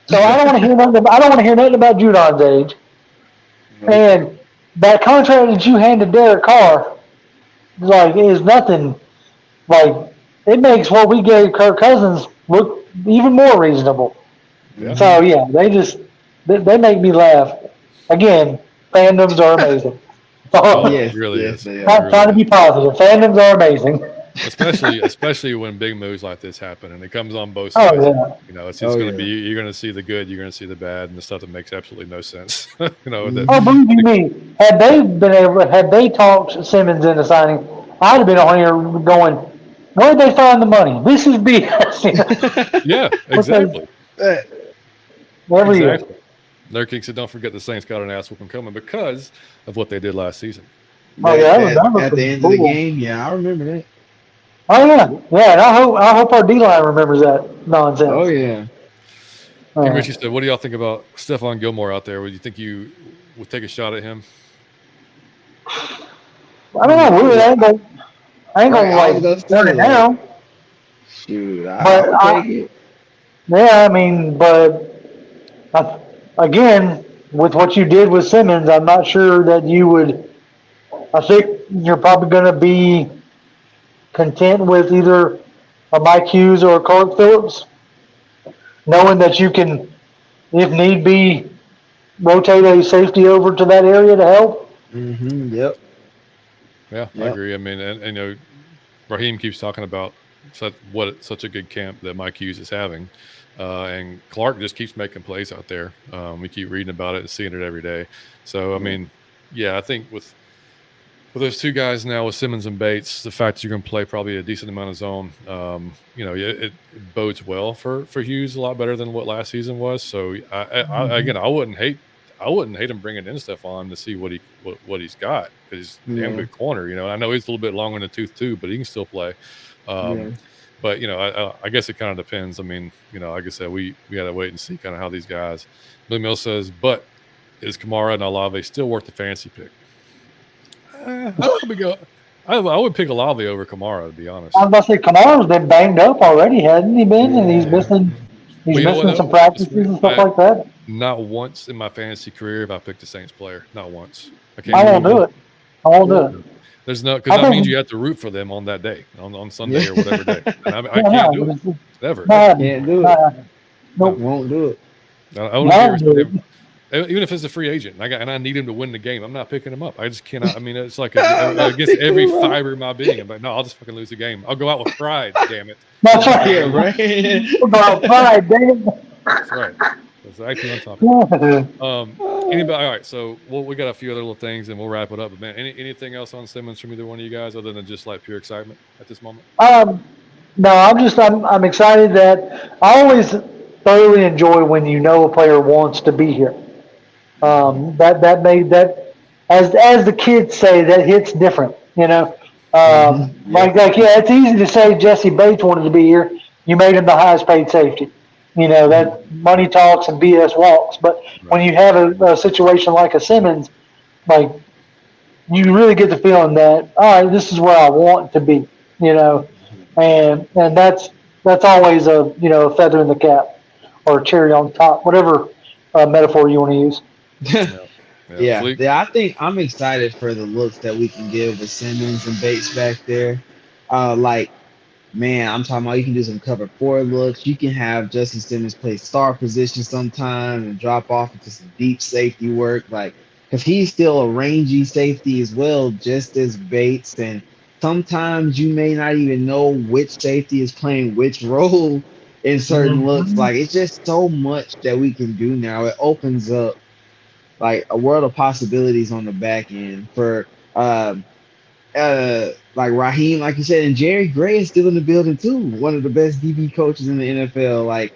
So I don't want to hear nothing. I don't want to hear nothing about Judon's age. And that contract that you handed Derek Carr, like, is nothing. Like, it makes what we gave Kirk Cousins look even more reasonable. Yeah. So yeah, they make me laugh. Again, fandoms are amazing. Oh, Yes, it really yes, is. they are. Not trying to be positive. Fandoms are amazing. Especially when big moves like this happen and it comes on both sides. Oh yeah. You know, it's going to be, you're going to see the good, you're going to see the bad, and the stuff that makes absolutely no sense. You know, Oh, believe you me, had they talked Simmons into signing, I'd have been on here going, where'd they find the money? This is BS. yeah, exactly. Every year. Larry King said, "Don't forget the Saints got an ass whooping coming because of what they did last season." Oh yeah, At the end of the game, yeah, I remember that. Oh yeah, yeah, and I hope our D-line remembers that nonsense. Oh yeah. King Richie said, "What do y'all think about Stephon Gilmore out there? Would you think you would take a shot at him?" I don't know. Really, I ain't gonna like turn it down. Shoot, But I'll take it. Yeah, I mean, but again, with what you did with Simmons, I'm not sure that you would. I think you're probably going to be content with either a Mike Hughes or a Clark Phillips, knowing that you can, if need be, rotate a safety over to that area to help. Yep. Yeah, I agree. I mean, and you know, Raheem keeps talking about such a good camp that Mike Hughes is having. And Clark just keeps making plays out there. We keep reading about it and seeing it every day. So, I mean, yeah, I think with those two guys now, with Simmons and Bates, the fact that you're going to play probably a decent amount of zone, you know, it bodes well for Hughes a lot better than what last season was. So, I wouldn't hate him bringing in Stephon to see what he's got, because he's a damn good corner. You know, I know he's a little bit long in the tooth too, but he can still play. But, you know, I guess it kind of depends. I mean, you know, like I said, we got to wait and see kind of how these guys. Billy Mills says, but is Kamara and Olave still worth the fantasy pick? I would pick Olave over Kamara, to be honest. I was about to say, Kamara's been banged up already, hasn't he been? And he's missing some practices and stuff like that. Not once in my fantasy career have I picked a Saints player. Not once. I won't do it. I won't do it. There's no, because that means you have to root for them on that day, on Sunday or whatever day. And I can't do it. Never. Can't do it. Nope. Won't do it. I won't do it. Even if it's a free agent and I need him to win the game, I'm not picking him up. I just cannot. I mean, it's like against every fiber of my being. I'm like, no, I'll just fucking lose the game. I'll go out with pride, damn it. That's right. Yeah, right. About pride, damn it. That's right. That's actually on top of it. Anybody? All right, so we got a few other little things, and we'll wrap it up. But man, anything else on Simmons from either one of you guys, other than just like pure excitement at this moment? No, I'm excited that I always thoroughly enjoy when you know a player wants to be here. That made that, as the kids say, that hits different. You know, like yeah, it's easy to say Jesse Bates wanted to be here. You made him the highest paid safety. You know, that money talks and BS walks. But when you have a situation like a Simmons, like, you really get the feeling that, all right, this is where I want to be, you know, and that's always a feather in the cap or a cherry on top, whatever metaphor you want to use. Yeah, I think I'm excited for the looks that we can give with Simmons and Bates back there. Like, man, I'm talking about you can do some cover 4 looks. You can have Justin Simmons play star position sometime and drop off into some deep safety work. Like, because he's still a rangy safety as well, just as Bates. And sometimes you may not even know which safety is playing which role in certain looks. Like, it's just so much that we can do now. It opens up like a world of possibilities on the back end for like Raheem, like you said, and Jerry Gray is still in the building too. One of the best DB coaches in the NFL. Like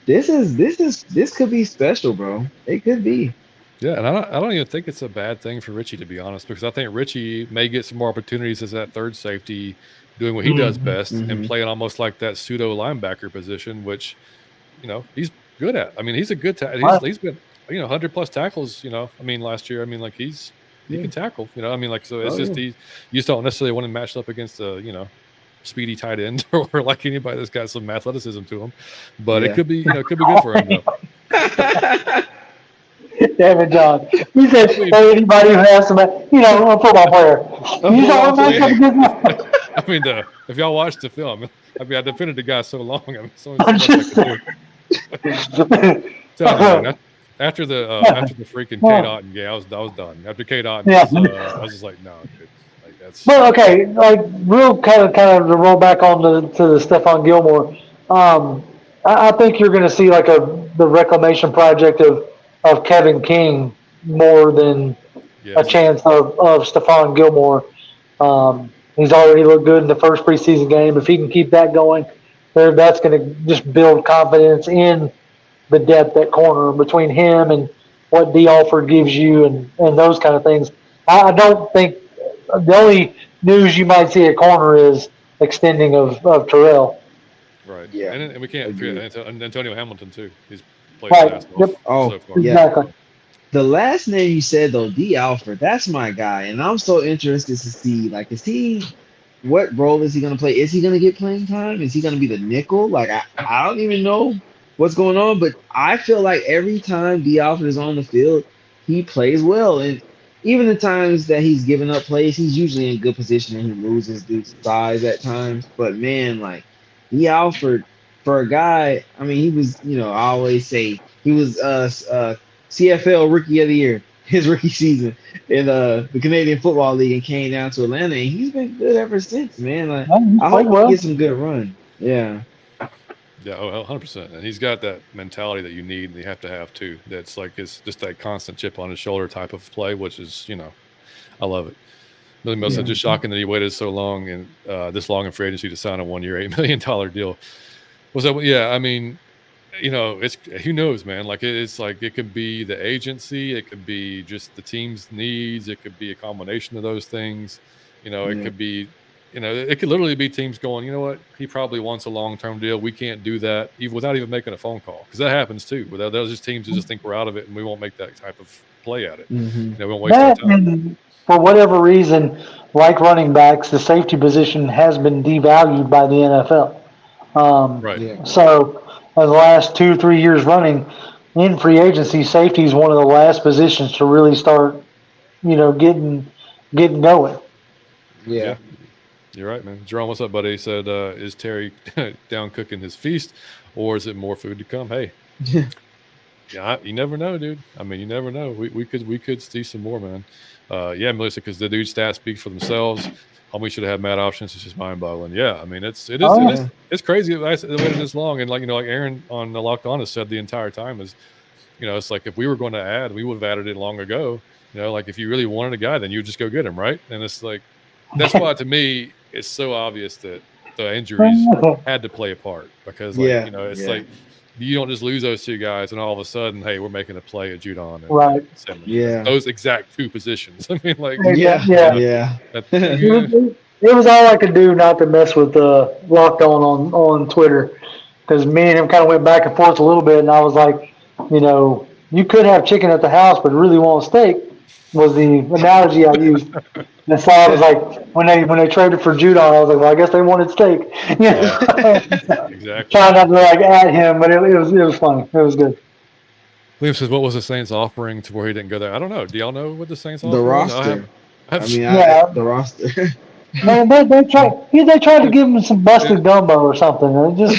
this could be special, bro. It could be. Yeah, and I don't even think it's a bad thing for Richie, to be honest, because I think Richie may get some more opportunities as that third safety, doing what he does best and playing almost like that pseudo linebacker position, which he's good at. I mean, he's a good he's been 100+ tackles. I mean, last year. I mean, like he can tackle. I mean, like so it's just you just don't necessarily want to match up against a speedy tight end or like anybody that's got some athleticism to him, but it could be good for him though. Damn it, John. You said anybody who has some, a football player. You don't match up against one. I mean, if y'all watched the film, I mean, I defended the guy so long. I mean, so much I could do. After the freaking K-Dot game, I was done. After K-Dot, I was just like, no, dude. Like that's. Well, okay, like real kind of to roll back on to the Stephon Gilmore. I think you're going to see like the reclamation project of Kevin King more than a chance of Stephon Gilmore. He's already looked good in the first preseason game. If he can keep that going, that's going to just build confidence in the depth at corner between him and what D. Alford gives you and those kind of things. I don't think the only news you might see at corner is extending of Terrell. Right. Yeah. And we can't forget Antonio Hamilton too. He's played basketball. Yep. Oh, so far. Exactly. The last name you said though, D. Alford, that's my guy, and I'm so interested to see like what role is he going to play? Is he going to get playing time? Is he going to be the nickel? Like I don't even know what's going on, but I feel like every time D. Alford is on the field, he plays well, and even the times that he's given up plays, he's usually in good position and he loses due to size at times. But man, like D. Alford, for a guy, I mean, he was, I always say he was CFL Rookie of the Year, his rookie season in the Canadian Football League, and came down to Atlanta, and he's been good ever since, man. Like, I hope he gets some good run. Yeah. Yeah, 100%. And he's got that mentality that you need and you have to have too. That's like it's just that constant chip on his shoulder type of play, which is, I love it. Really, most just shocking that he waited so long and this long in free agency to sign a 1-year, $8 million deal. Was that? Yeah, I mean, it's who knows, man. Like it's like it could be the agency, it could be just the team's needs, it could be a combination of those things. It could be. It could literally be teams going, you know what? He probably wants a long-term deal. We can't do that without even making a phone call, because that happens too. There's just teams that just think we're out of it and we won't make that type of play at it. We won't waste our time. And for whatever reason, like running backs, the safety position has been devalued by the NFL. Right. Yeah. So in the last 2-3 years running, in free agency, safety is one of the last positions to really start, getting going. Yeah. You're right, man. Jerome, what's up, buddy? He said, is Terry down cooking his feast, or is it more food to come? Hey, yeah, you never know, dude. I mean, you never know. We could see some more, man. Yeah, Melissa, because the dude's stats speak for themselves. Homie should have had mad options. It's just mind-boggling. Yeah, I mean, it's crazy. They waited this long, and like Aaron on the Locked On has said the entire time is, it's like if we were going to add, we would have added it long ago. Like if you really wanted a guy, then you would just go get him, right? And it's like that's why to me it's so obvious that the injuries had to play a part, because like you don't just lose those two guys and all of a sudden, hey, we're making a play at Judon and right. Simmons. Yeah, those exact two positions. I mean, like yeah. It was all I could do not to mess with Locked on Twitter, because me and him kind of went back and forth a little bit, and I was like, you could have chicken at the house, but really want steak, was the analogy I used. And so I was like, when they traded for Judon, I was like, well, I guess they wanted steak. Exactly. Trying not to at him, but it was funny. It was good. Liam says, what was the Saints offering to where he didn't go there? I don't know. Do y'all know what the Saints offered? The roster. The roster. Man, they tried to give him some busted gumbo or something. It just,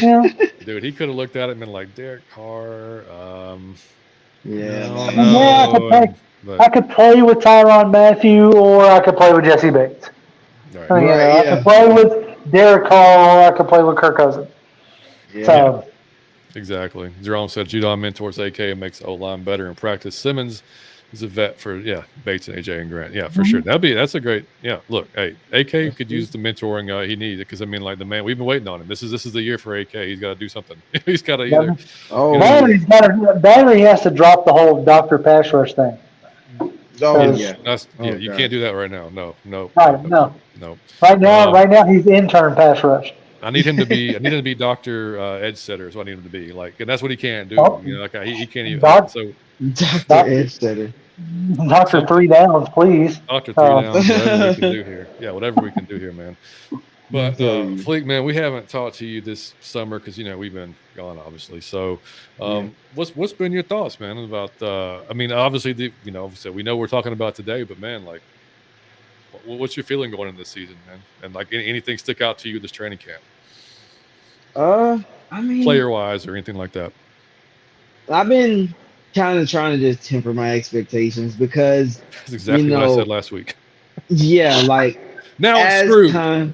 Dude, he could have looked at it and been like, Derek Carr, Yeah, no, man. Yeah, no. I could play with Tyrann Mathieu or I could play with Jesse Bates. Right. Right, I could play with Derek Carr or I could play with Kirk Cousins. Yeah. So, Exactly. Jerome said Judon mentors AK and makes O-line better in practice. Simmons is a vet for Bates and AJ and Grant. Yeah, for sure. That's a great look, hey, AK could use the mentoring he needs because I mean like the man we've been waiting on him. This is the year for AK. He's got to do something. He's got to either Battery has to drop the whole Dr. Pass Rush thing. Oh you can't do that right now. No. Right, no. Right now he's intern pass rush. I need him to be Dr. Edge Setter is what I need him to be. Like, and that's what he can't do. He can't even. Dr. Edge Setter. Dr. 3 downs, please. Dr. 3 downs, whatever we can do here. Yeah, whatever we can do here, man. But Fleek, man, we haven't talked to you this summer because we've been gone, obviously. So, what's been your thoughts, man, about? I mean, obviously, so we know we're talking about today, but man, like, what's your feeling going into this season, man? And like, anything stick out to you this training camp? I mean, player wise or anything like that. I've been kind of trying to just temper my expectations because that's exactly what I said last week. Yeah, like now I'm screwed. Now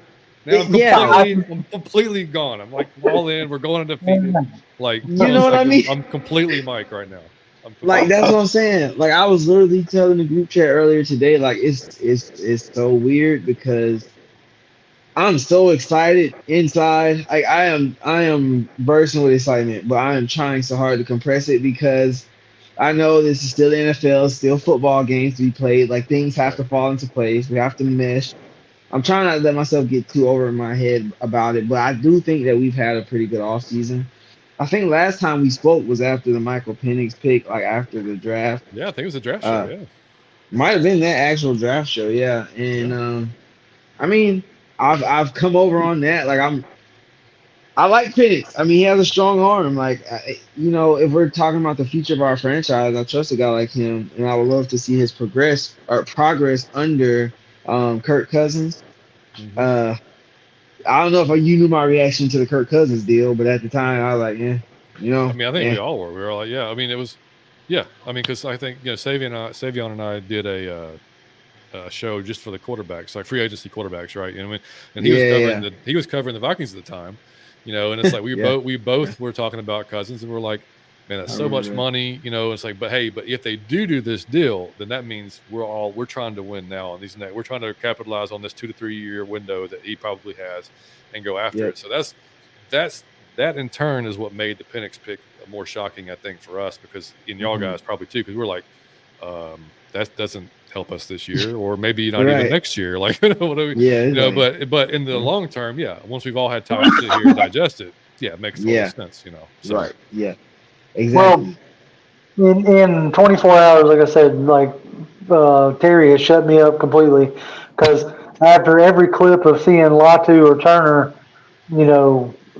I'm completely gone. I'm like all in. We're going undefeated. Like what I mean? I'm completely Mike right now. Like that's what I'm saying. Like I was literally telling the group chat earlier today. Like it's so weird because I'm so excited inside. Like I am bursting with excitement, but I am trying so hard to compress it because I know this is still the NFL, still football games to be played. Like things have to fall into place. We have to mesh. I'm trying not to let myself get too over in my head about it, but I do think that we've had a pretty good offseason. I think last time we spoke was after the Michael Penix pick, like after the draft. Yeah, I think it was a draft show. Yeah, might have been that actual draft show. Yeah, and I mean, I've come over on that. Like I like Penix. I mean, he has a strong arm. Like if we're talking about the future of our franchise, I trust a guy like him, and I would love to see his progress under Kirk Cousins. Mm-hmm. I don't know if you knew my reaction to the Kirk Cousins deal, but at the time I was like, I mean, I think we all were. We were like, I mean, it was, I mean, because I think Savion and I did a show just for the quarterbacks, like free agency quarterbacks, right? And he was covering the Vikings at the time, and it's like we both were talking about Cousins, and we're like, man, that's so much money, It's like, but if they do this deal, then that means we're trying to win now on these next. We're trying to capitalize on this 2 to 3 year window that he probably has, and go after it. So that in turn is what made the Penix pick more shocking, I think, for us because y'all guys probably too, because we're like, that doesn't help us this year, or maybe not even next year, like whatever. But in the long term, once we've all had time to sit here and digest it, it makes total sense, So. Right. Yeah. Exactly. Well, in 24 hours, like I said, like Terry has shut me up completely because after every clip of seeing Latu or Turner,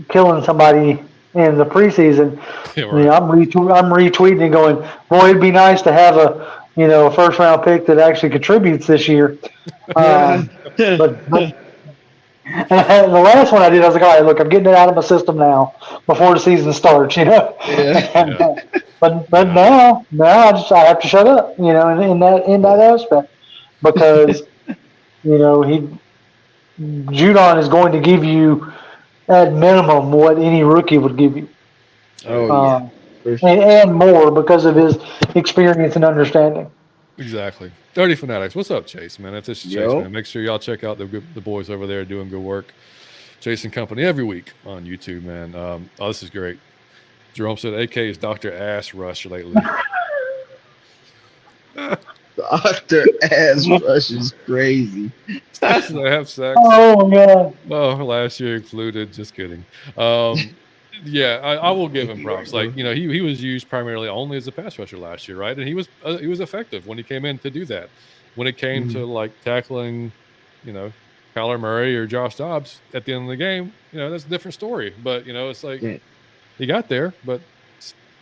killing somebody in the preseason, I'm retweeting and going, boy, it'd be nice to have a first round pick that actually contributes this year. But and the last one I did, I was like, all right, look, I'm getting it out of my system now before the season starts, But now I have to shut up, in that aspect because Judon is going to give you at minimum what any rookie would give you. And more because of his experience and understanding. Exactly. Dirty Fanatics. What's up, Chase, man? If this is Chase, man, make sure y'all check out the boys over there doing good work. Chase and Company every week on YouTube, man. This is great. Jerome said AK is Dr. Ass Rush lately. Dr. Ass Rush is crazy. I have sex. Oh, yeah. Oh, last year included. Just kidding. I will give him props. Like, he was used primarily only as a pass rusher last year, right? And he was effective when he came in to do that. When it came to like tackling, Kyler Murray or Josh Dobbs at the end of the game, that's a different story. But it's like he got there, but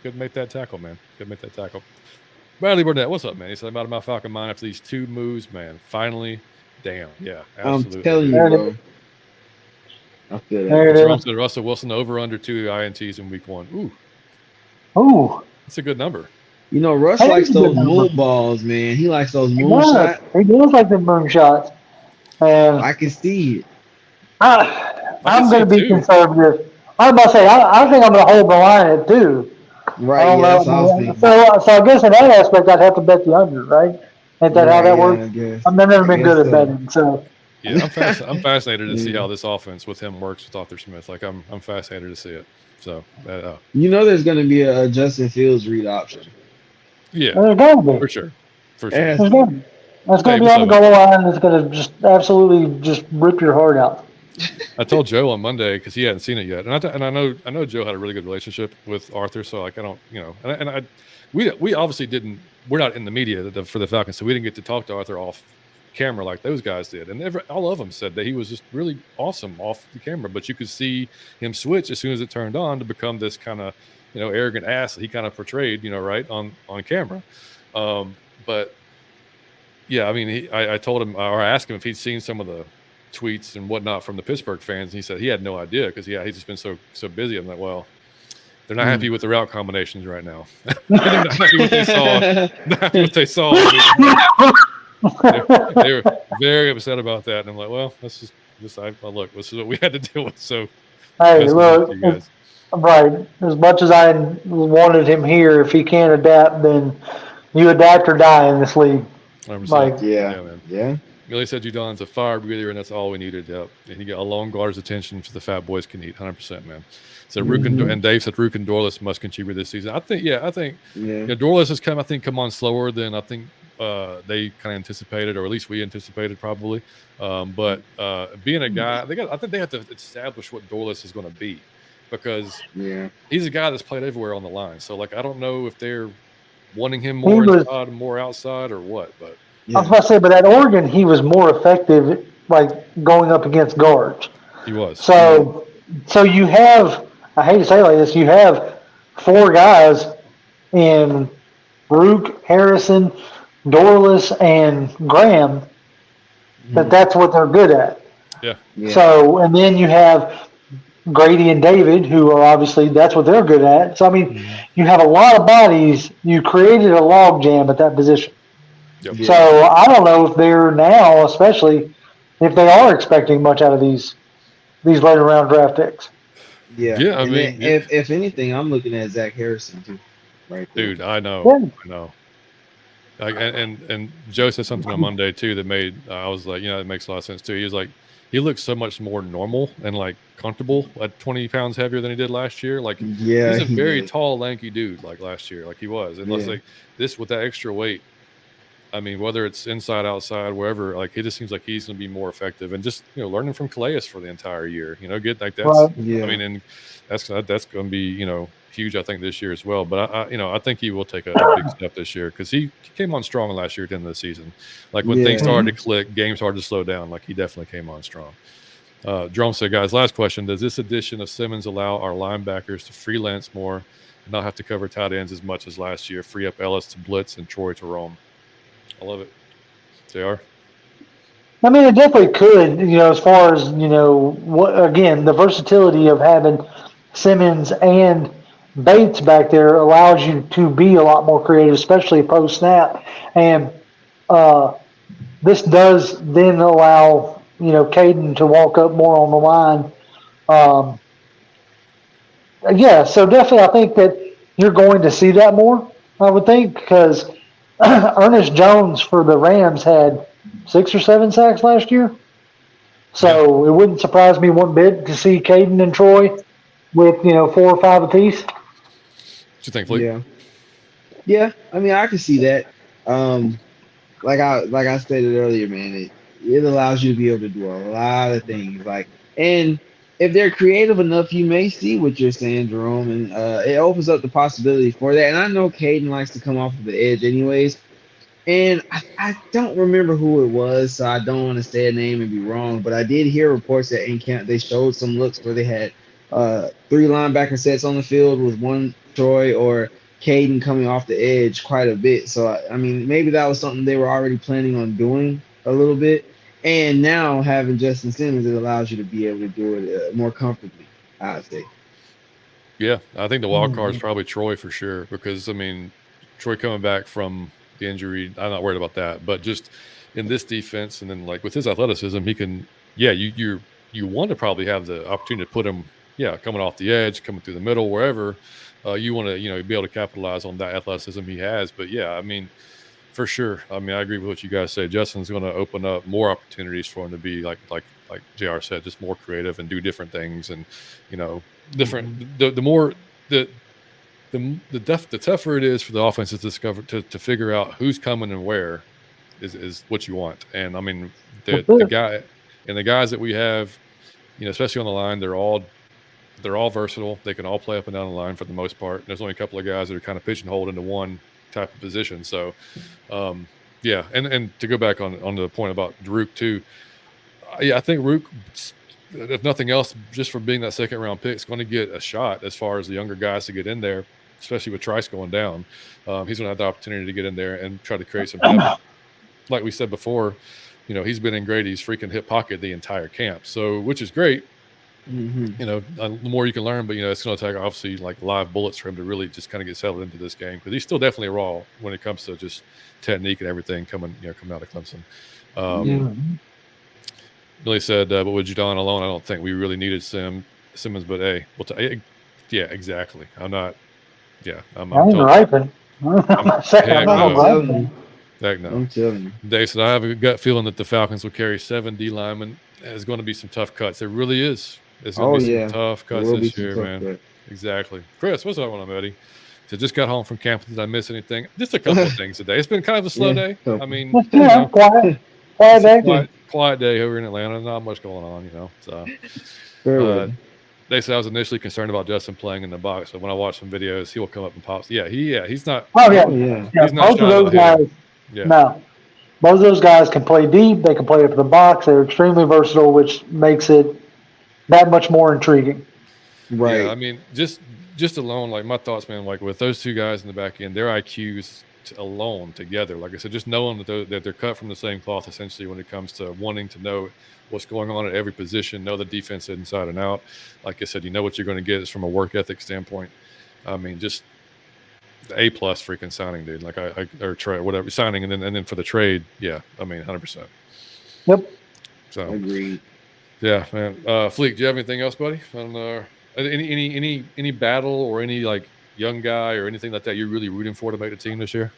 couldn't make that tackle, man. Couldn't make that tackle. Bradley Burnett, what's up, man? He said, I'm out of my Falcon mind after these 2 moves, man. Finally Damn. Yeah. I'm Absolutely. telling you, There it bro. I feel that. There it Jerome is. said Russell Wilson over under 2 INTs in week 1. Ooh, Ooh, that's a good number. You know, Russ that likes is a good those number. moon balls, man. He likes those He moon does. shots. He does like the moon shots. And I can see it. I can I'm see going to it be too. conservative. I was about to say, I think I'm going to hold the line at 2. I Right, don't yeah, that's what I was know. thinking. So I guess in that aspect, I'd have to bet the under, right? Ain't that how Right, that yeah, works? I guess. I've never I been guess good at so. betting, so Yeah, I'm fascinated to see Yeah. how this offense with him works with Arthur Smith. Like I'm fascinated to see it. So You know there's gonna be a Justin Fields read option. yeah, there's got to be. for sure, for It sure. has There's to got be. to be. That's Hey, going to be what's on the up? goal line. It's going to just absolutely just rip your heart out. I told Joe on Monday because he hadn't seen it yet, and I know Joe had a really good relationship with Arthur, so like I don't, you know, and I we obviously didn't. We're not in the media for the Falcons, so we didn't get to talk to Arthur off camera like those guys did, and all of them said that he was just really awesome off the camera, but you could see him switch as soon as it turned on to become this kind of, you know, arrogant ass that he kind of portrayed, you know, right on camera. But yeah, I mean, I told him, or I asked him if he'd seen some of the tweets and whatnot from the Pittsburgh fans. And he said he had no idea because he's just been so busy. I'm like, well, they're not happy with the route combinations right now. They're not happy with what they saw. Not happy what they saw. They were very upset about that. And I'm like, well, this is look, this is what we had to deal with. So, Hey, best of luck look, to you guys. right. As much as I wanted him here, if he can't adapt, then you adapt or die in this league. 100%. Like, Yeah. man. Yeah. Millie said Judon's a fire breather, and that's all we needed. Yep. And he got a long guard's attention to the fat boys can eat. 100%, man. So Rook and Dave said Rook and Dorless must contribute this season. I think, you know, Dorless has come on slower than I think they kind of anticipated, or at least we anticipated probably. But being a guy, I think they have to establish what Dorless is going to be, because he's a guy that's played everywhere on the line. So like, I don't know if they're wanting him more inside, more outside, or what. But I was about to say, but at Oregon, he was more effective, like going up against guards. he was. So you have, I hate to say it like this, you have 4 guys in Rook, Harrison, Dorless, and Graham that's what they're good at. Yeah. So, and then you have Grady and David, who are obviously, that's what they're good at. So, I mean, you have a lot of bodies. You created a log jam at that position. Yep. So, I don't know if they're now, especially if they are expecting much out of these later round draft picks. Yeah, I mean, if anything, I'm looking at Zach Harrison too, right there. Dude, I know. Yeah. I know. Like, and Joe said something on Monday too that made I was like, you know, it makes a lot of sense too. He was like, he looks so much more normal and like comfortable at 20 pounds heavier than he did last year. Like, he's a very tall, lanky dude like last year, like he was. And it's like this with that extra weight. I mean, whether it's inside, outside, wherever, like he just seems like he's going to be more effective, and just, you know, learning from Calais for the entire year, you know, get like that's, I mean, and that's going to be, you know, huge, I think, this year as well. But I think he will take a big step this year, because he came on strong last year at the end of the season. Like when things started to click, games started to slow down. Like he definitely came on strong. Jerome said, guys, last question: does this addition of Simmons allow our linebackers to freelance more and not have to cover tight ends as much as last year? Free up Ellis to blitz and Troy to roam. I love it. JR? I mean, it definitely could, you know, as far as, you know, again, the versatility of having Simmons and Bates back there allows you to be a lot more creative, especially post snap. And this does then allow, you know, Caden to walk up more on the line. So definitely I think that you're going to see that more, I would think, because Ernest Jones for the Rams had 6 or 7 sacks last year. So it wouldn't surprise me one bit to see Caden and Troy with, you know, 4 or 5 apiece. What you think, Fleek? Yeah. I mean, I can see that. Like I stated earlier, man, it allows you to be able to do a lot of things. Like, and if they're creative enough, you may see what you're saying, Jerome, and it opens up the possibility for that. And I know Caden likes to come off of the edge, anyways. And I don't remember who it was, so I don't want to say a name and be wrong. But I did hear reports that in camp they showed some looks where they had 3 linebacker sets on the field with 1 Troy or Caden coming off the edge quite a bit. So I mean, maybe that was something they were already planning on doing a little bit. And now having Justin Simmons, it allows you to be able to do it more comfortably, I'd say. Yeah, I think the wild card is Mhm. probably Troy for sure because I mean, Troy coming back from the injury, I'm not worried about that. But just in this defense, and then like with his athleticism, he can. Yeah, you want to probably have the opportunity to put him, yeah, coming off the edge, coming through the middle, wherever. You want to be able to capitalize on that athleticism he has. But yeah, I mean, for sure. I mean, I agree with what you guys say. Justin's going to open up more opportunities for him to be like JR said, just more creative and do different things, and different. The more the tougher it is for the offense to discover to figure out who's coming and where is what you want. And I mean, That's the it. guy and the guys that we have, especially on the line, they're all versatile. They can all play up and down the line for the most part. There's only a couple of guys that are kind of pigeonholed into one type of position. So, yeah, and to go back on the point about Rook too, yeah, I think Rook, if nothing else, just for being that second round pick, is going to get a shot as far as the younger guys to get in there, especially with Trice going down. He's going to have the opportunity to get in there and try to create some depth. Like we said before, he's been in Grady's freaking hip pocket the entire camp, so which is great. Hmm. The more you can learn, but it's going to take obviously like live bullets for him to really just kind of get settled into this game because he's still definitely raw when it comes to just technique and everything coming out of Clemson. Yeah. Mhm. Billy said, but with Judon alone, I don't think we really needed Simmons. But hey, yeah, exactly. I'm not. Yeah, I'm I ain't totally. griping. I'm not saying Heck I'm not no. I'm telling griping. you. Heck no. I'm telling you. Dave said, I have a gut feeling that the Falcons will carry 7 D linemen. There's going to be some tough cuts. There really is. There's going to Oh be some yeah, tough there cuts will be this some year, tough man. Exactly. Chris, what's up, on Eddie? So just got home from camp. Did I miss anything? Just a couple of things today. It's been kind of a slow Yeah, day. I couple. mean, Yeah, quiet. Quiet it's a day. quiet day over in Atlanta. Not much going on. So Fair uh, weather. they said I was initially concerned about Justin playing in the box, but when I watch some videos, he will come up and pop. Yeah, he's not Oh yeah, Oh yeah. yeah. he's not Both of shy those about hitting. guys. Yeah. No, both of those guys can play deep. They can play up the box. They're extremely versatile, which makes it that much more intriguing. Yeah, I Right. mean, just alone, like my thoughts, man. Like with those two guys in the back end, their IQs alone together, like I said, just knowing that they're cut from the same cloth, essentially, when it comes to wanting to know what's going on at every position, know the defense inside and out. Like I said, you know what you're going to get is from a work ethic standpoint. I mean, just the A+ freaking signing, dude. Like or trade, whatever signing, and then for the trade, yeah. I mean, 100%. Yep. So Agreed. yeah, man. Fleek, do you have anything else, buddy? On any battle or any like young guy or anything like that you're really rooting for to make the team this year?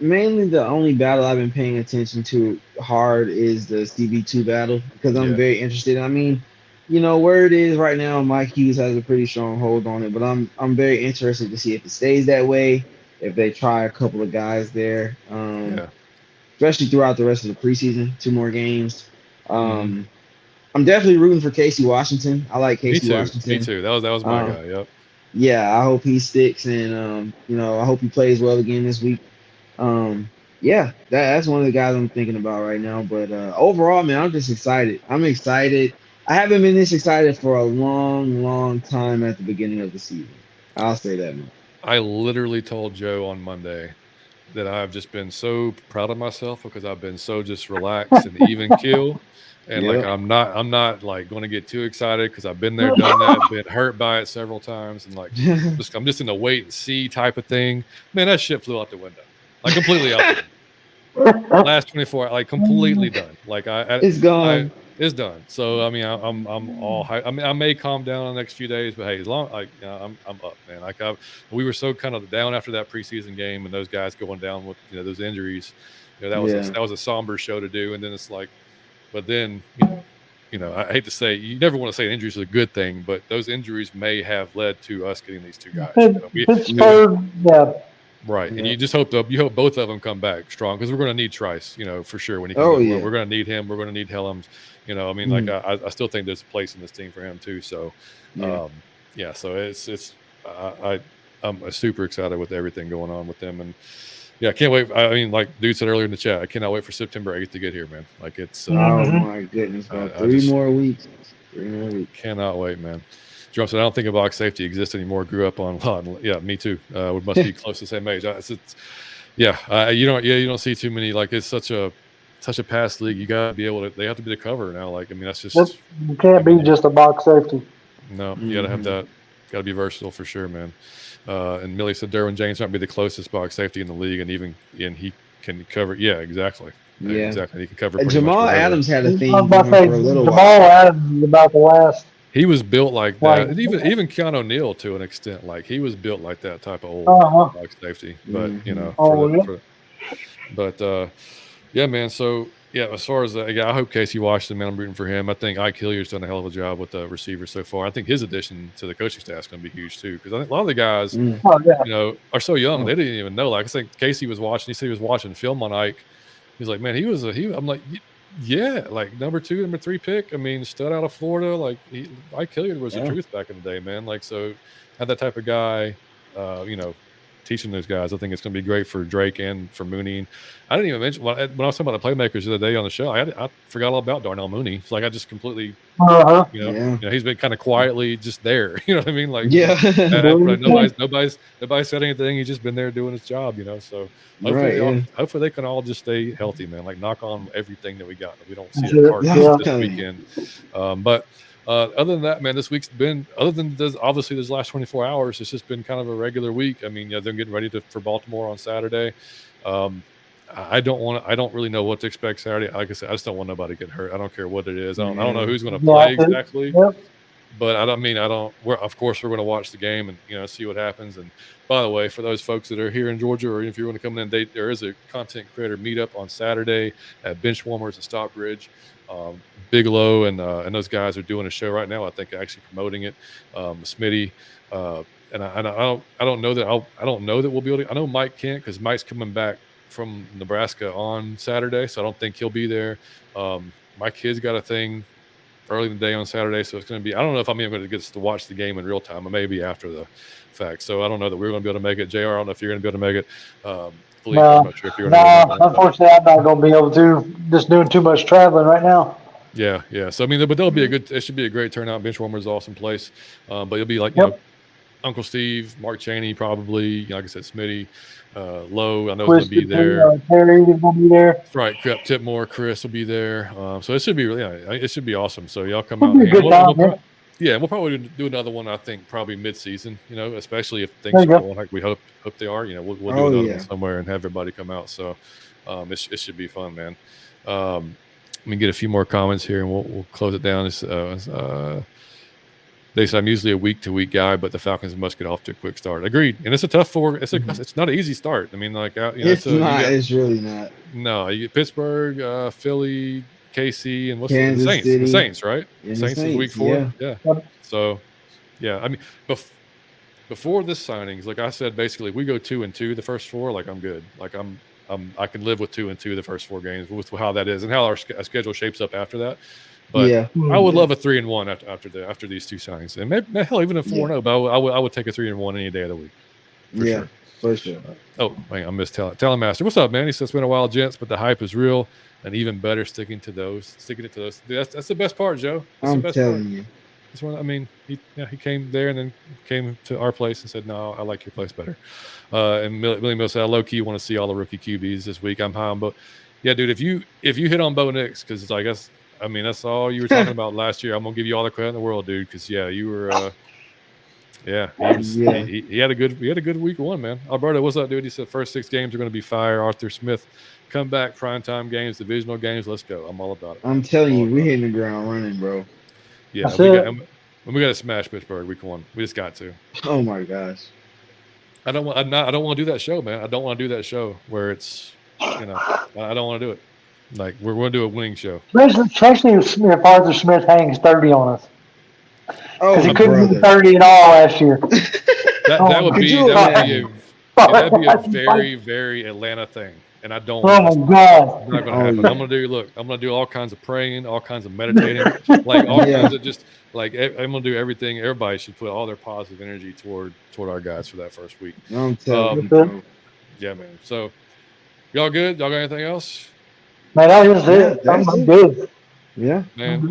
Mainly the only battle I've been paying attention to hard is the CB2 battle because I'm Yeah, very interested. I mean, where it is right now, Mike Hughes has a pretty strong hold on it, but I'm very interested to see if it stays that way, if they try a couple of guys there, yeah. especially throughout the rest of the preseason, 2 more games. Hmm. Um, I'm definitely rooting for Casey Washington. I like Me Casey too. Me Washington. too. That was my Uh, guy. Yep. yeah, I hope he sticks, and I hope he plays well again this week. Yeah, that's one of the guys I'm thinking about right now. But overall, man, I'm just excited. I'm excited. I haven't been this excited for a long, long time at the beginning of the season. I'll say that, man. I literally told Joe on Monday that I've just been so proud of myself because I've been so just relaxed and even keel. And like Yep. I'm not like going to get too excited because I've been there, done that, been hurt by it several times, and like I'm just in a wait and see type of thing. Man, that shit flew out the window, like completely out the window. Last 24, like completely done. Like It's I gone. it's done. So I mean, I'm all. I mean, I may calm down in the next few days, but hey, as long like I'm up, man. Like we were so kind of down after that preseason game and those guys going down with those injuries. Yeah. That was a somber show to do, and then it's like, but then I hate to say, you never want to say injuries is a good thing, but those injuries may have led to us getting these two guys. Pittsburgh, yeah. Right, and Yeah. you just hope both of them come back strong because we're going to need Trice, for sure when he comes Oh back. yeah. We're going to need him. We're going to need Helms. I mean, like I still think there's a place in this team for him too. So, Yeah. yeah. So I'm super excited with everything going on with them, and yeah, I can't wait. I mean, like dude said earlier in the chat, I cannot wait for September 8th to get here, man. Like it's Oh Mhm. my goodness, I, about I just 3 more weeks. 3 more weeks. cannot wait, man. Jerome said, I don't think a box safety exists anymore. Grew up on yeah, me too. We must be close to the same age. Yeah, you don't see too many. Like it's such a such a pass league. You got to be able to. They have to be the cover now. Like, I mean, that's just You can't be just a box safety. no. You got to have that. Got to be versatile for sure, man. And Millie said Derwin James might be the closest box safety in the league, and he can cover. Yeah, exactly. Yeah. Exactly. He can cover. And pretty much Jamal wherever. Adams had a thing I was about to going say, for a little Jamal while. Adams is about the last. He was built like that. Like- And even Keanu O'Neal to an extent. Like he was built like that type of old Uh-huh. box safety. But you know, yeah, man. So yeah, as far as I hope Casey Washington, man, I'm rooting for him. I think Ike Hilliard's done a hell of a job with the receivers so far. I think his addition to the coaching staff is going to be huge too, because I think a lot of the guys, Oh, yeah. you know, are so young they didn't even know. Like I think Casey was watching. He said he was watching film on Ike. He's like, man, I'm like, yeah, like number 2, number 3 pick. I mean, stud out of Florida. Like Ike Hilliard was the truth back in the day, man. Like so, have that type of guy, you know, teaching those guys. I think it's going to be great for Drake and for Mooney. I didn't even mention when I was talking about the playmakers the other day on the show. I forgot all about Darnell Mooney. It's like I just completely, Uh-huh. you know, he's been kind of quietly just there. You know what I mean? Like, Yeah. nobody's said anything. He's just been there doing his job. You know, so hopefully they can all just stay healthy, man. Like knock on everything that we got. That we don't see a Cardinals this weekend. But other than that, man, this week's been obviously this last 24 hours. It's just been kind of a regular week. I mean, they're getting ready for Baltimore on Saturday. I don't really know what to expect Saturday. Like I said, I just don't want nobody to get hurt. I don't care what it is. I don't know who's going to play exactly. Yep. But of course we're going to watch the game and, you know, see what happens. And by the way, for those folks that are here in Georgia, or if you want to come in, there is a content creator meetup on Saturday at Benchwarmers and Stockbridge. Bigelow and those guys are doing a show right now. I think actually promoting it. Smitty, and I don't know that we'll be able to. I know Mike can't because Mike's coming back from Nebraska on Saturday, so I don't think he'll be there. My kid's got a thing early in the day on Saturday, so it's going to be. I don't know if I'm even going to get to watch the game in real time, or maybe after the fact. So I don't know that we're going to be able to make it. JR, I don't know if you're going to be able to make it. Fleek, I'm not sure if you're going to. No, unfortunately, I'm not going to be able to. Just doing too much traveling right now. Yeah. So I mean, but it should be a great turnout. Benchwarmers is an awesome place. But you'll be like, you know, Uncle Steve, Mark Chaney, probably. You know, like I said, Smitty, Lowe. I know he's going to be there. Terry will be there. Right. Tipmore, Chris will be there. So it should be it should be awesome. So y'all come It'll out. be a good time, we'll probably do another one. I think probably mid-season. You know, especially if things are going like we hope they are. You know, we'll do another one somewhere and have everybody come out. So it should be fun, man. Let me get a few more comments here, and we'll close it down. They said I'm usually a week-to-week guy, but the Falcons must get off to a quick start. Agreed, and it's a tough it's not an easy start. I mean, like it's really not. No, you get Pittsburgh, Philly, KC, and what's Kansas the Saints? City. The Saints, right? Yeah, Saints is week 4. Yeah. So, yeah, I mean, before this signings, like I said, basically, we go 2-2 the first 4. Like I'm good. Like I can live with 2-2 the first 4 games with how that is and how our schedule shapes up after that. But I would love a 3-1 after these 2 signings, and maybe hell even a 4-0. But I would take a 3-1 any day of the week. For sure. Oh, wait, I missed Talonmaster. What's up, man? He says it's been a while, gents, but the hype is real, and even better sticking it to those. That's the best part, Joe. I'm telling you. That's one. I mean, he came there and then came to our place and said, "No, I like your place better." And Billy Mill said, "I low key want to see all the rookie QBs this week. I'm high on Bo." Yeah, dude. If you hit on Bo Nix, because it's like that's all you were talking about last year. I'm gonna give you all the credit in the world, dude. Because you were. He had a good week 1, man. Alberto, what's up, dude? He said first 6 games are going to be fire. Arthur Smith, come back, primetime games, divisional games. Let's go. I'm all about it. I'm telling you, we're hitting the ground running, bro. Yeah, we got to smash Pittsburgh week 1. We just got to. Oh my gosh. I don't want to do that show, man. I don't want to do that show where it's, I don't want to do it. Like we're going to do a winning show. Especially if Arthur Smith hangs 30 on us. Because he couldn't do 30 at all last year. That'd be a very, very Atlanta thing. And I don't want my God. It's not gonna happen. I'm gonna do all kinds of praying, all kinds of meditating, like all kinds of just like I'm gonna do everything. Everybody should put all their positive energy toward our guys for that first week. I'm telling you, bro. Yeah, man. So y'all good? Y'all got anything else? Man, that is it. I'm good. Yeah. Man,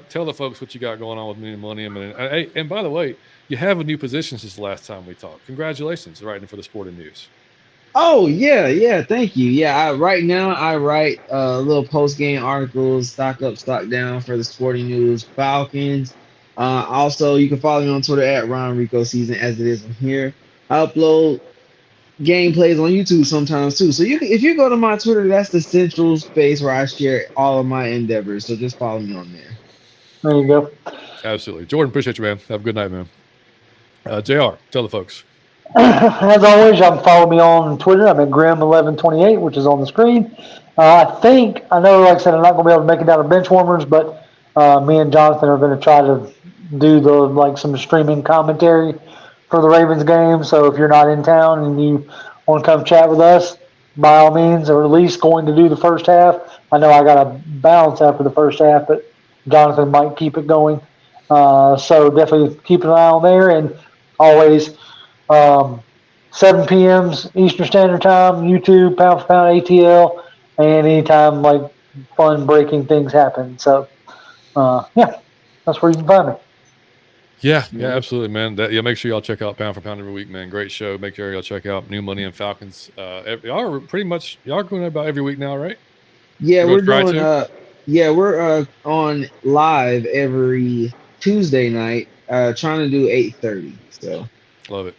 tell the folks what you got going on with me and Millennium. And by the way, you have a new position since the last time we talked. Congratulations, writing for the Sporting News. Oh yeah. Thank you. Yeah, right now I write little post game articles, stock up, stock down for the Sporting News Falcons. Also, you can follow me on Twitter at Ron Rico Season as it is on here. I upload gameplays on YouTube sometimes too. So if you go to my Twitter, that's the central space where I share all of my endeavors. So just follow me on there. There you go. Absolutely. Jordan, appreciate you, man. Have a good night, man. JR, tell the folks. As always, you can follow me on Twitter. I'm at Grim1128, which is on the screen. I know, like I said, I'm not going to be able to make it down to bench warmers, but me and Jonathan are going to try to do some streaming commentary for the Ravens game. So if you're not in town and you want to come chat with us, by all means, or at least going to do the first half. I know I got to bounce after the first half, but Jonathan might keep it going. So definitely keep an eye on there, and always 7 p.m. Eastern Standard Time, YouTube, pound for pound ATL, and anytime like fun breaking things happen. So that's where you can find me. Yeah, absolutely, man. Make sure y'all check out Pound for Pound every week, man. Great show. Make sure y'all check out New Money and Falcons. Y'all are going about every week now, right? Yeah, we're doing. We're on live every Tuesday night. Trying to do 8:30. So love it.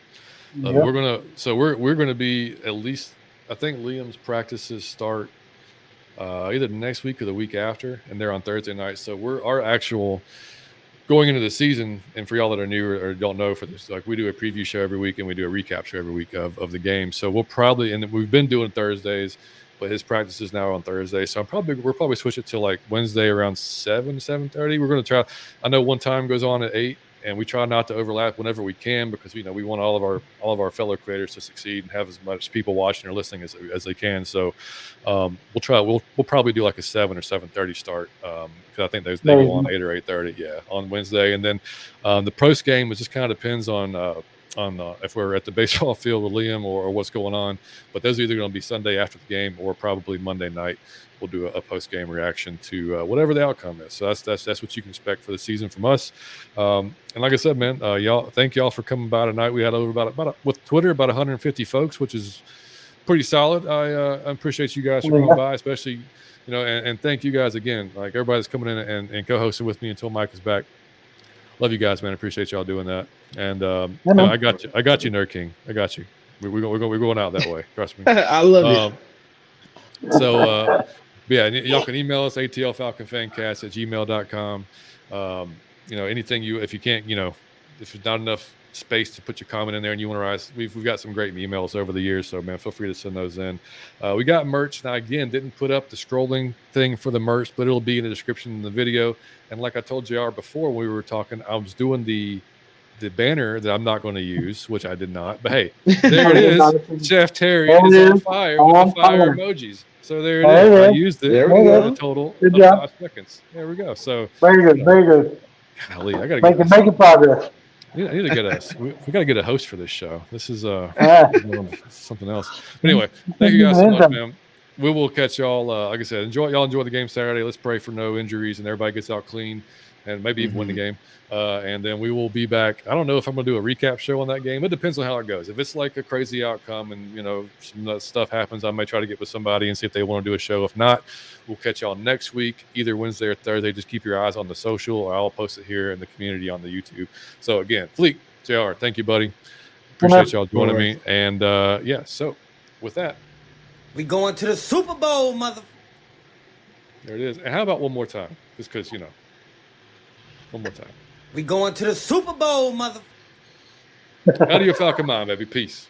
We're gonna be at least. I think Liam's practices start either next week or the week after, and they're on Thursday night. So our actual going into the season, and for y'all that are new or don't know, for this, like we do a preview show every week and we do a recap show every week of the game. So we'll probably, and we've been doing Thursdays, but his practice is now on Thursday. So we'll probably switch it to like Wednesday around 7:30. We're going to try. I know one time goes on at 8, and we try not to overlap whenever we can, because we want all of our fellow creators to succeed and have as much people watching or listening as they can. So we'll probably do like a 7 or 7:30 start, because I think they go on 8 or 8:30 on Wednesday. And then the post game, it just kind of depends on if we're at the baseball field with Liam or what's going on. But those are either going to be Sunday after the game or probably Monday night. We'll do a post game reaction to whatever the outcome is. So that's what you can expect for the season from us. And like I said, man, thank y'all for coming by tonight. We had over with Twitter about 150 folks, which is pretty solid. I appreciate you guys for coming by, especially and thank you guys again. Like everybody's coming in and co-hosting with me until Mike is back. Love you guys, man. Appreciate y'all doing that. And I got you, Nerd King. I got you. We're going out that way. Trust me. I love it. So y'all can email us atlfalconfancast@gmail.com. Anything if you can't, if there's not enough space to put your comment in there and you want to rise, we've got some great emails over the years. So man, feel free to send those in. We got merch now. Again, didn't put up the scrolling thing for the merch, but it'll be in the description in the video. And like I told JR before when we were talking, I was doing the banner that I'm not going to use, which I did not. But hey, there it is. Chef Terry is on fire with the fire emojis. So there it is. I used it. There we go. A total of 5 seconds. There we go. So very good. Very good. Golly, I got to making progress. I need to get we got to get a host for this show. This is something else. But anyway, thank you guys so much, man. We will catch y'all. Like I said, enjoy the game Saturday. Let's pray for no injuries and everybody gets out clean and maybe even win the game. And then we will be back. I don't know if I'm going to do a recap show on that game. It depends on how it goes. If it's like a crazy outcome and, some stuff happens, I may try to get with somebody and see if they want to do a show. If not, we'll catch y'all next week, either Wednesday or Thursday. Just keep your eyes on the social, or I'll post it here in the community on the YouTube. So again, Fleek, JR, thank you, buddy. Appreciate y'all joining me. And so with that, we going to the Super Bowl, mother. There it is. And how about one more time? Just because, one more time. We going to the Super Bowl, mother. Out of your Falcon mind, baby. Peace.